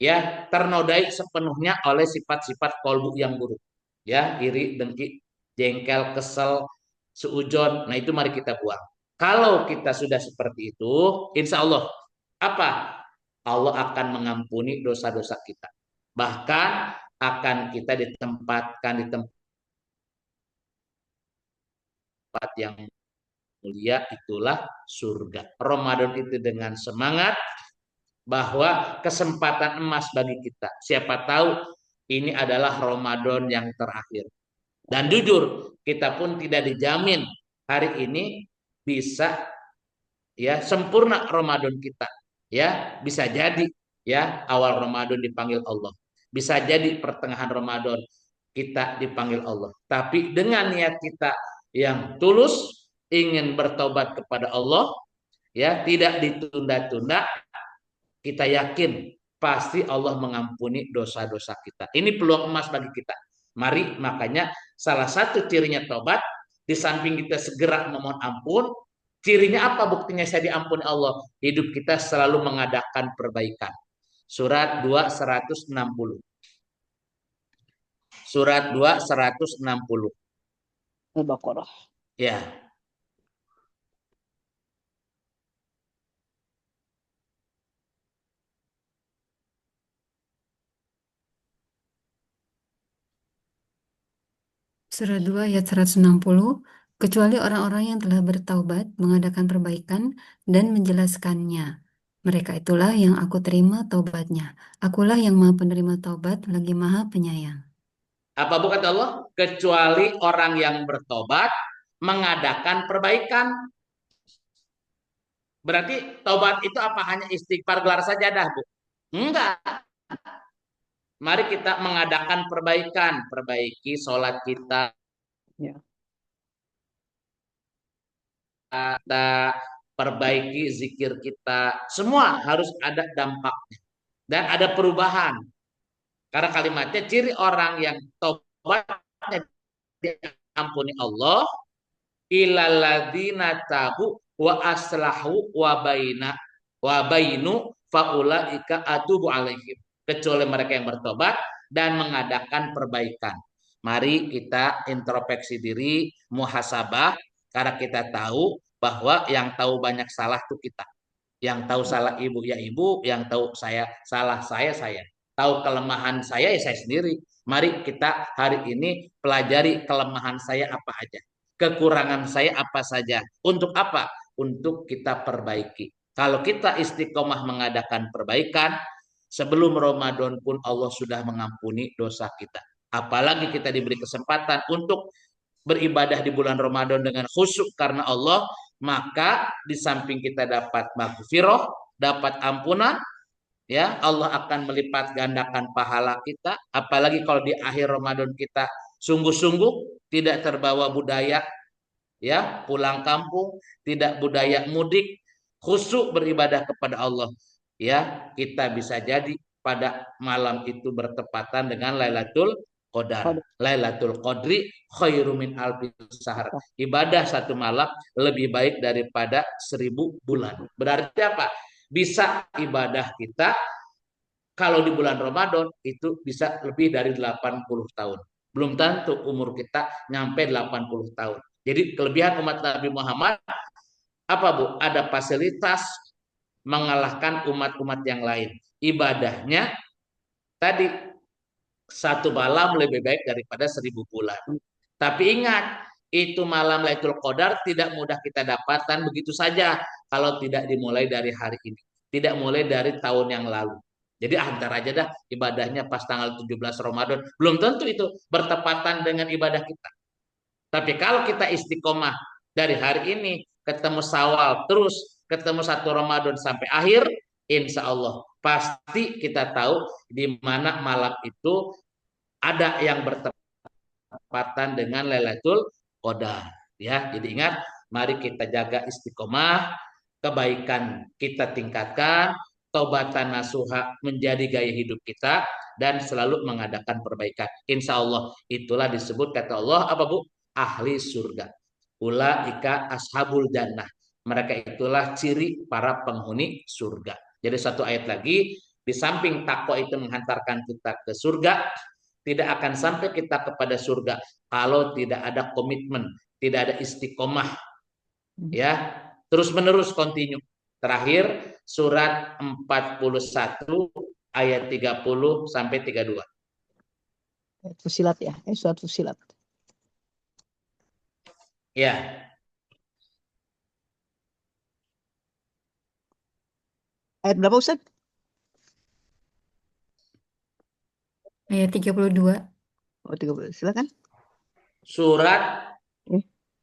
ya ternodai sepenuhnya oleh sifat-sifat kolbu yang buruk. Ya, iri, dengki, jengkel, kesel, suujon. Nah, itu mari kita buang. Kalau kita sudah seperti itu, insya Allah apa? Allah akan mengampuni dosa-dosa kita. Bahkan akan kita ditempatkan di tempat yang mulia, itulah surga. Ramadan itu dengan semangat bahwa kesempatan emas bagi kita. Siapa tahu ini adalah Ramadan yang terakhir. Dan jujur, kita pun tidak dijamin hari ini bisa ya sempurna Ramadan kita. Ya, bisa jadi ya awal Ramadan dipanggil Allah. Bisa jadi pertengahan Ramadan kita dipanggil Allah. Tapi dengan niat kita yang tulus ingin bertobat kepada Allah, ya tidak ditunda-tunda, kita yakin pasti Allah mengampuni dosa-dosa kita. Ini peluang emas bagi kita. Mari, makanya salah satu cirinya tobat, di samping kita segera memohon ampun, cirinya apa buktinya saya diampuni Allah? Hidup kita selalu mengadakan perbaikan. Surat 2 160. Surat 2 160. Al-Baqarah. Ya. Surah 2 ayat 160, kecuali orang-orang yang telah bertaubat, mengadakan perbaikan, dan menjelaskannya. Mereka itulah yang aku terima taubatnya. Akulah yang maha penerima taubat, lagi maha penyayang. Apa bukan Allah? Kecuali orang yang bertobat, mengadakan perbaikan. Berarti taubat itu apa? Hanya istighfar gelar saja dah, Bu? Enggak. Mari kita mengadakan perbaikan, perbaiki sholat kita, Ya. kita perbaiki zikir kita. Semua harus ada dampaknya dan ada perubahan. Karena kalimatnya ciri orang yang taubatnya diampuni Allah, ilalladzina tabu wa aslahu wa bainu faulaika atubu alaihim. Kecuali mereka yang bertobat dan mengadakan perbaikan. Mari kita introspeksi diri, muhasabah, karena kita tahu bahwa yang tahu banyak salah itu kita. Yang tahu salah ibu ya ibu, yang tahu saya salah saya. Tahu kelemahan saya ya saya sendiri. Mari kita hari ini pelajari kelemahan saya apa aja. Kekurangan saya apa saja. Untuk apa? Untuk kita perbaiki. Kalau kita istiqomah mengadakan perbaikan, sebelum Ramadan pun Allah sudah mengampuni dosa kita. Apalagi kita diberi kesempatan untuk beribadah di bulan Ramadan dengan khusyuk karena Allah, maka di samping kita dapat maghfirah, dapat ampunan, ya Allah akan melipat gandakan pahala kita. Apalagi kalau di akhir Ramadan kita sungguh-sungguh tidak terbawa budaya ya pulang kampung, tidak budaya mudik, khusyuk beribadah kepada Allah, ya kita bisa jadi pada malam itu bertepatan dengan Lailatul Qadar. Lailatul Qadri khairu min alfi syahr. Ibadah satu malam lebih baik daripada 1000 bulan. Berarti apa? Bisa ibadah kita kalau di bulan Ramadan itu bisa lebih dari 80 tahun. Belum tentu umur kita nyampe 80 tahun. Jadi kelebihan umat Nabi Muhammad apa Bu? Ada fasilitas mengalahkan umat-umat yang lain. Ibadahnya tadi satu malam lebih baik daripada 1000 bulan. Tapi ingat, itu malam Lailatul Qadar tidak mudah kita dapatkan begitu saja kalau tidak dimulai dari hari ini. Tidak mulai dari tahun yang lalu. Jadi antar aja dah ibadahnya pas tanggal 17 Ramadan. Belum tentu itu bertepatan dengan ibadah kita. Tapi kalau kita istiqomah dari hari ini, ketemu Syawal, terus ketemu 1 Ramadan sampai akhir, insya Allah pasti kita tahu di mana malam itu ada yang bertepatan dengan Lailatul Qadar. Ya, jadi ingat, mari kita jaga istiqomah, kebaikan kita tingkatkan, taubatan nasuha menjadi gaya hidup kita, dan selalu mengadakan perbaikan. Insya Allah itulah disebut kata Allah apa Bu? Ahli surga. Ulaika ashabul jannah. Mereka itulah ciri para penghuni surga. Jadi satu ayat lagi, di samping takwa itu menghantarkan kita ke surga, tidak akan sampai kita kepada surga kalau tidak ada komitmen, tidak ada istiqomah, ya, terus menerus continue. Terakhir surat 41 ayat 30 sampai 32. Fusilat ya, surat Fusilat. Ya, Ayat berapa Ustaz? Ayat 32. Oh, 30. Silakan. surat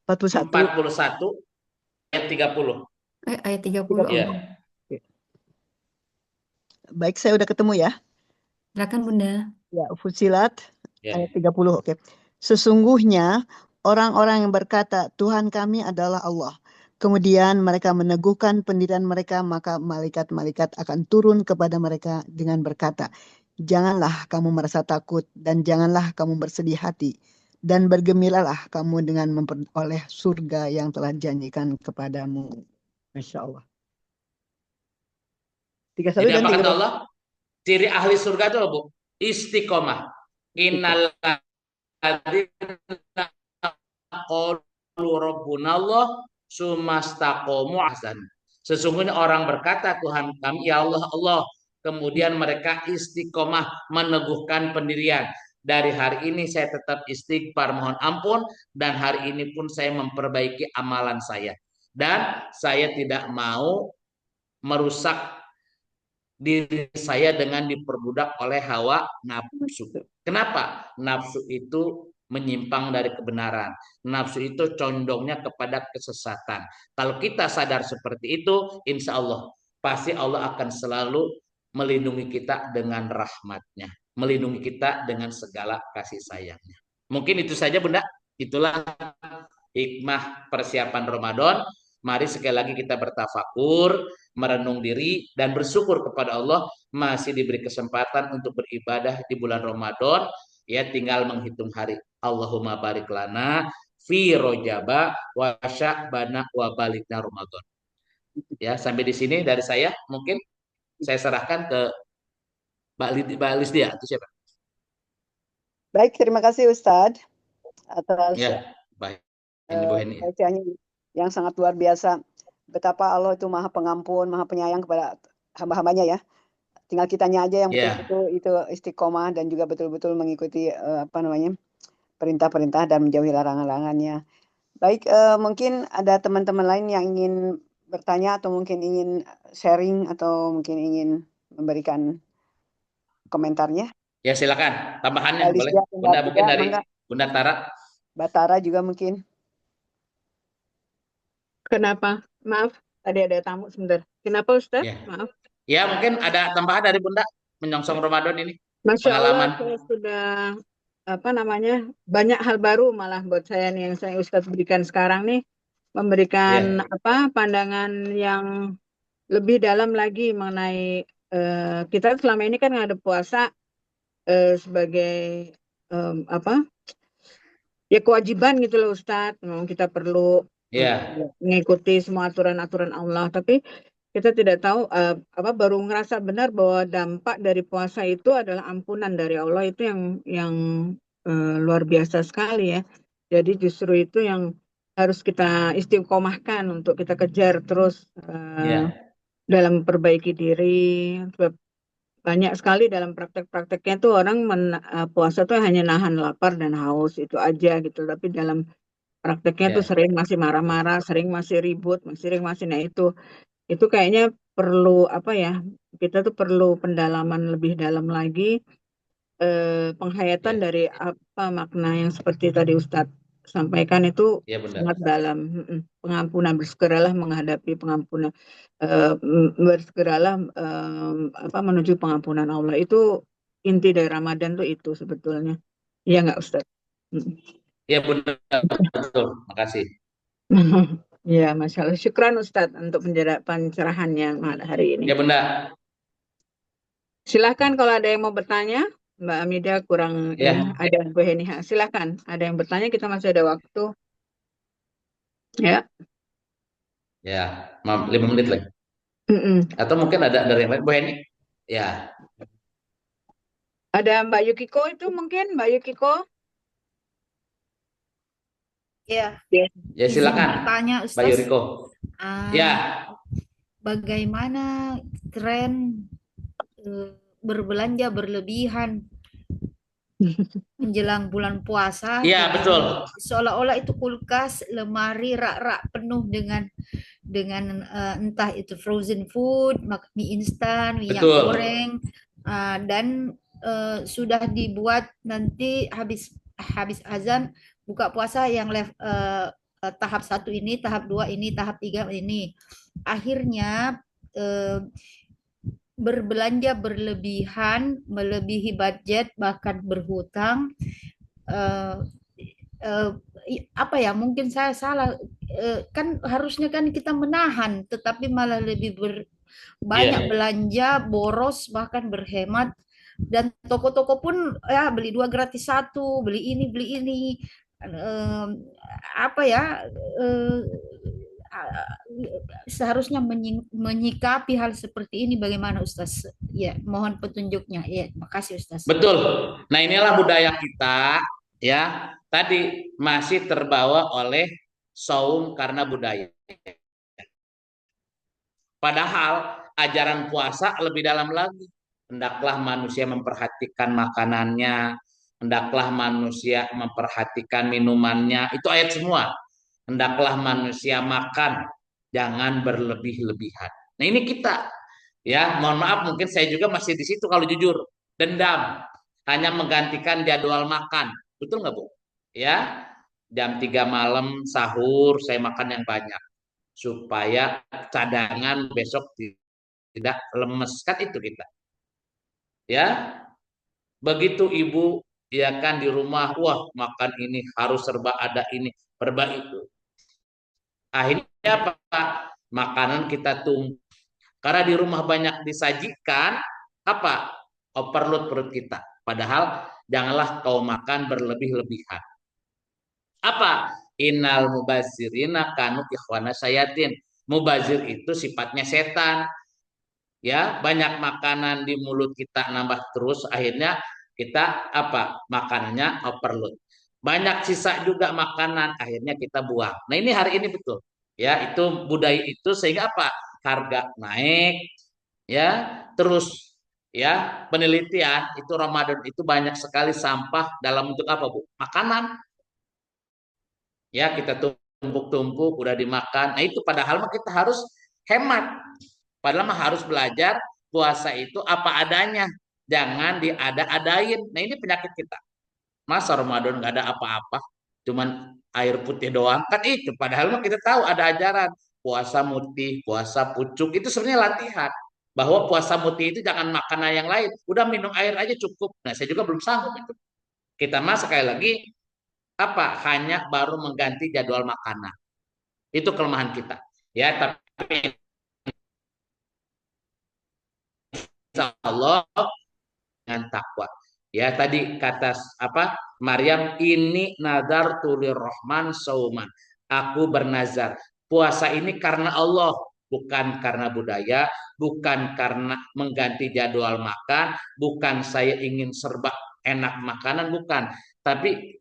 41. 41 ayat 30. Ayat 30. Ya. Oh. Baik, saya udah ketemu ya. Silakan Bunda. Ya, Fusilat Ya. ayat 30. Oke. Sesungguhnya orang-orang yang berkata Tuhan kami adalah Allah. Kemudian mereka meneguhkan pendirian mereka, maka malaikat-malaikat akan turun kepada mereka dengan berkata, janganlah kamu merasa takut dan janganlah kamu bersedih hati. Dan bergembiralah kamu dengan memperoleh surga yang telah janjikan kepadamu. Masya Allah. 31 Jadi dan apa kata 32. Allah? Ciri ahli surga itu apa, Bu? Istiqomah. Innal ladzina qalu rabbuna Allah sumastaqomu ahsan. Sesungguhnya orang berkata Tuhan kami ya Allah Allah, kemudian mereka istiqomah meneguhkan pendirian. Dari hari ini saya tetap istighfar mohon ampun dan hari ini pun saya memperbaiki amalan saya. Dan saya tidak mau merusak diri saya dengan diperbudak oleh hawa nafsu. Kenapa? Nafsu itu menyimpang dari kebenaran. Nafsu itu condongnya kepada kesesatan. Kalau kita sadar seperti itu, insya Allah pasti Allah akan selalu melindungi kita dengan rahmatnya, melindungi kita dengan segala kasih sayangnya. Mungkin itu saja Bunda. Itulah hikmah persiapan Ramadan. Mari sekali lagi kita bertafakur, merenung diri, dan bersyukur kepada Allah masih diberi kesempatan untuk beribadah di bulan Ramadan. Ya, tinggal menghitung hari. Allahumma barik lana fi rojaba wa sya'bana wa balikna Ramadan. Ya, sampai di sini dari saya. Mungkin saya serahkan ke Mbak Lisdia. Itu siapa? Baik, terima kasih Ustadz atas Ya, baik. Ini Bu Heni. bacaannya yang sangat luar biasa. Betapa Allah itu maha pengampun, maha penyayang kepada hamba-hambanya ya. Tinggal kitanya aja yang Ya. betul-betul itu istiqomah dan juga betul-betul mengikuti perintah-perintah dan menjauhi larangan-larangannya. Baik, mungkin ada teman-teman lain yang ingin bertanya atau mungkin ingin sharing atau mungkin ingin memberikan komentarnya. Ya, silakan. Tambahannya Mbak boleh. Lisdia, Bunda mungkin dari Bangga. Bunda Tara. Batara juga mungkin. Kenapa? Maaf, tadi ada tamu sebentar. Kenapa Ustaz? Ya. Maaf. Ya, mungkin ada tambahan dari Bunda menyongsong Ramadan ini. Masya Allah, Pengalaman. saya sudah banyak hal baru malah buat saya nih yang saya Ustaz berikan sekarang nih, memberikan pandangan yang lebih dalam lagi mengenai kita selama ini kan ada puasa sebagai ya kewajiban gitu loh Ustaz. Memang kita perlu mengikuti semua aturan-aturan Allah, tapi kita tidak tahu baru ngerasa benar bahwa dampak dari puasa itu adalah ampunan dari Allah itu yang luar biasa sekali ya. Jadi justru itu yang harus kita istiqomahkan untuk kita kejar terus dalam memperbaiki diri. Banyak sekali dalam praktek-prakteknya tuh orang puasa tuh hanya nahan lapar dan haus itu aja gitu, tapi dalam prakteknya tuh sering masih marah-marah, sering masih ribut, sering masih itu kayaknya perlu kita tuh perlu pendalaman lebih dalam lagi, penghayatan dari apa makna yang seperti tadi Ustadz sampaikan itu sangat dalam. Pengampunan, bersegeralah menghadapi pengampunan, bersegeralah menuju pengampunan Allah, itu inti dari Ramadan tuh itu sebetulnya. Iya nggak Ustadz? Ya benar, betul. Makasih. Ya, Masya Allah. Syukran Ustadz untuk pencerahannya hari ini. Ya Bunda. Silahkan kalau ada yang mau bertanya. Mbak Amida kurang Ya, ada Bu Heniha. Silakan. Ada yang bertanya, kita masih ada waktu. Ya. ya, 5 menit lagi. Mm-mm. Atau mungkin ada dari yang lain, Bu Heni? Ya, Ada Mbak Yukiko itu mungkin, Mbak Yukiko. Ya, Ya. ya izin silakan, bertanya, Mbak Ustaz. Yuriko. Ya, Bagaimana tren berbelanja berlebihan menjelang bulan puasa iya dengan betul, seolah-olah itu kulkas, lemari rak-rak penuh dengan entah itu frozen food, mie instan, minyak betul, goreng, dan sudah dibuat nanti habis azan buka puasa yang tahap 1 ini, tahap 2 ini, tahap 3 ini. Akhirnya berbelanja berlebihan, melebihi budget, bahkan berhutang. Apa ya, mungkin saya salah, kan harusnya kan kita menahan, tetapi malah lebih banyak iya, belanja, boros, bahkan berhemat. Dan toko-toko pun ya beli 2 gratis 1, beli ini. Eh, Apa ya, seharusnya menyikapi hal seperti ini bagaimana Ustaz? Ya, mohon petunjuknya. Ya, makasih Ustaz. betul. Nah inilah budaya kita, ya. Tadi masih terbawa oleh saum karena budaya. Padahal ajaran puasa lebih dalam lagi. Hendaklah manusia memperhatikan makanannya, hendaklah manusia memperhatikan minumannya. Itu ayat semua. Hendaklah manusia makan, jangan berlebih-lebihan. Nah ini kita, ya mohon maaf mungkin saya juga masih di situ kalau jujur. Dendam, hanya menggantikan jadwal makan. Betul nggak Bu? Ya, jam 3 malam sahur saya makan yang banyak supaya cadangan besok tidak lemes, kan itu kita, ya. Begitu ibu ya kan di rumah, wah makan ini harus serba ada ini serba itu, akhirnya apa, makanan kita tumpah karena di rumah banyak disajikan, apa, overload perut kita, padahal janganlah kau makan berlebih-lebihan. Apa? Innal mubazirina kanu ikhwana sayatin. Mubazir itu sifatnya setan. Ya, banyak makanan di mulut kita nambah terus, akhirnya kita apa? Makanannya overload. Banyak sisa juga makanan, akhirnya kita buang. Nah, ini hari ini betul. Ya, itu budaya itu sehingga apa? Harga naik, ya. Terus ya, penelitian itu Ramadan itu banyak sekali sampah dalam bentuk apa, Bu? Makanan. Ya kita tumpuk-tumpuk udah dimakan. Nah itu padahal mah kita harus hemat, padahal mah harus belajar puasa itu apa adanya, jangan diada-adain. Nah ini penyakit kita, masa Ramadan nggak ada apa-apa, cuman air putih doang, kan itu padahal mah kita tahu ada ajaran puasa mutih, puasa pucuk, itu sebenarnya latihan bahwa puasa mutih itu jangan makanan yang lain, udah minum air aja cukup. Nah saya juga belum sanggup itu. Kita mah sekali lagi apa, hanya baru mengganti jadwal makanan. Itu kelemahan kita. Ya, tapi insya Allah dengan takwa. Ya, tadi kata apa? Maryam, ini nazar tulir rahman sauman. Aku bernazar. Puasa ini karena Allah, bukan karena budaya, bukan karena mengganti jadwal makan, bukan saya ingin serba enak makanan, bukan. Tapi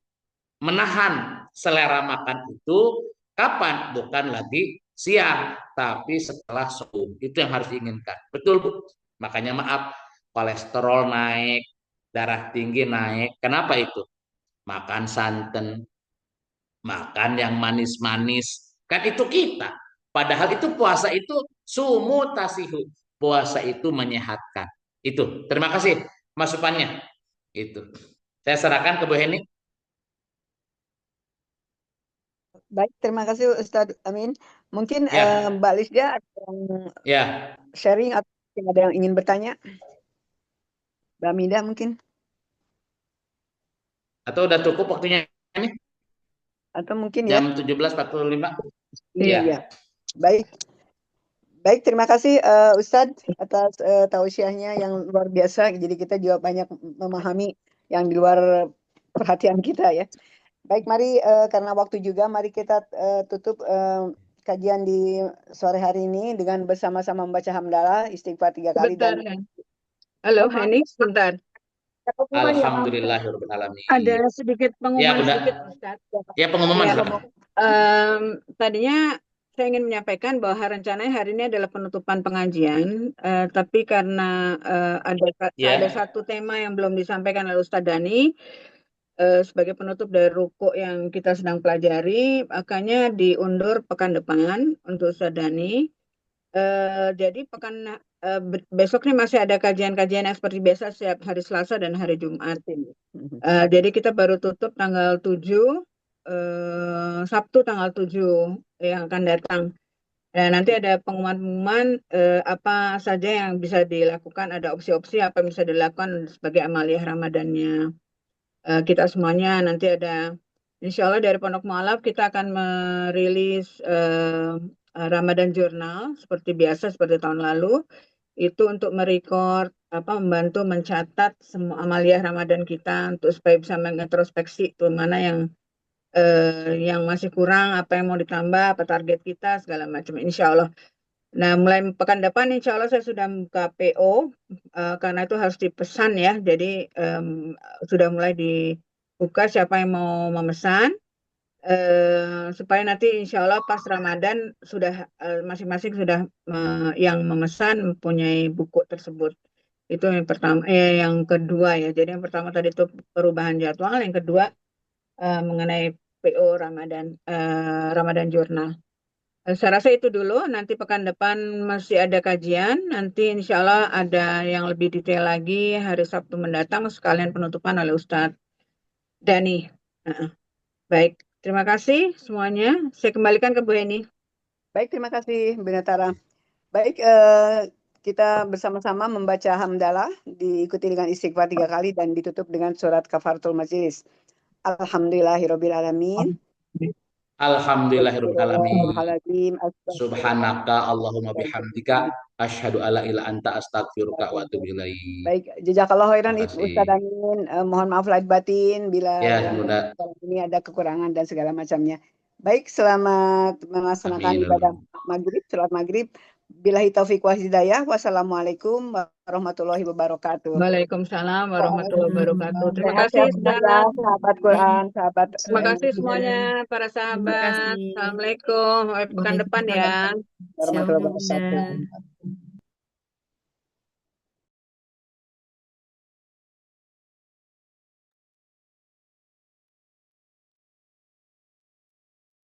menahan selera makan itu kapan? Bukan lagi siang, tapi setelah subuh. Itu yang harus diinginkan. Betul, Bu? Makanya maaf, kolesterol naik, darah tinggi naik. Kenapa itu? Makan santan, makan yang manis-manis. Kan itu kita. Padahal itu puasa itu sumu tasihu. Puasa itu menyehatkan. Itu. Terima kasih masukannya. Itu. Saya serahkan ke Bu Heni. Baik, terima kasih Ustadz Amin. Mungkin Ya, Mbak Lisda ada yang ya. sharing atau ada yang ingin bertanya? Mbak Mida mungkin? Atau udah cukup waktunya ini? Atau mungkin ya? Jam 17.45. Iya, Ya. iya. Baik. Baik, terima kasih Ustadz atas tausiahnya yang luar biasa. Jadi kita juga banyak memahami yang di luar perhatian kita ya. Baik, mari karena waktu juga, mari kita tutup kajian di sore hari ini dengan bersama-sama membaca hamdalah istighfar 3 kali Bentar, dan halo Henny, sebentar. Alhamdulillahirabbil alamin. Ada sedikit Ya, pengumuman Bunda. sedikit, Ustaz. Ya, pengumuman Ya, silakan. tadinya saya ingin menyampaikan bahwa rencananya hari ini adalah penutupan pengajian, tapi karena ada satu tema yang belum disampaikan oleh Ustadz Dani sebagai penutup dari ruku yang kita sedang pelajari, makanya diundur pekan depan untuk Ustadz Dani. Jadi besok nih masih ada kajian-kajian yang seperti biasa setiap hari Selasa dan hari Jumat. Jadi kita baru tutup tanggal 7, Sabtu tanggal 7 yang akan datang. Nanti ada pengumuman-pengumuman apa saja yang bisa dilakukan, ada opsi-opsi apa yang bisa dilakukan sebagai amaliyah Ramadannya kita semuanya. Nanti ada, insya Allah dari Pondok Mualaf kita akan merilis Ramadan Journal seperti biasa, seperti tahun lalu. Itu untuk merecord, membantu mencatat semua amaliyah Ramadan kita untuk supaya bisa mengintrospeksi tuh mana yang masih kurang, apa yang mau ditambah, apa target kita, segala macam, insya Allah. Nah, mulai pekan depan insya Allah saya sudah buka PO, karena itu harus dipesan ya. Jadi sudah mulai dibuka siapa yang mau memesan, supaya nanti insya Allah pas Ramadan sudah masing-masing sudah yang memesan mempunyai buku tersebut. Itu yang pertama, yang kedua ya. Jadi yang pertama tadi itu perubahan jadwal, yang kedua mengenai PO Ramadan Journal. Saya rasa itu dulu, nanti pekan depan masih ada kajian, nanti insya Allah ada yang lebih detail lagi hari Sabtu mendatang, sekalian penutupan oleh Ustadz Dani. Baik, terima kasih semuanya. Saya kembalikan ke Bu Eni. Baik, terima kasih Benatara. Baik, kita bersama-sama membaca hamdalah, diikuti dengan istighfar 3 kali dan ditutup dengan surat kafaratul majelis. Alhamdulillahirabbil alamin. Alhamdulillahirabbil alamin. Astagfirullahaladzim. Subhanaka Allahumma bihamdika asyhadu alla ilaha anta astaghfiruka wa atubu ilaik. Baik, jazakallahu khairan Terima kasih. Ustadz Amin. Mohon maaf lahir batin bila Ya, Bunda. ini ada kekurangan dan segala macamnya. Baik, selamat melaksanakan Amin. ibadah maghrib, sholat maghrib. Billahi taufiq wa hidayah. Wassalamualaikum warahmatullahi wabarakatuh. Waalaikumsalam warahmatullahi wabarakatuh. Terima kasih Sehat-sehat, sahabat Quran, sahabat. Terima kasih semuanya para sahabat. Assalamualaikum. Sampai pekan depan ya. Warahmatullahi wabarakatuh.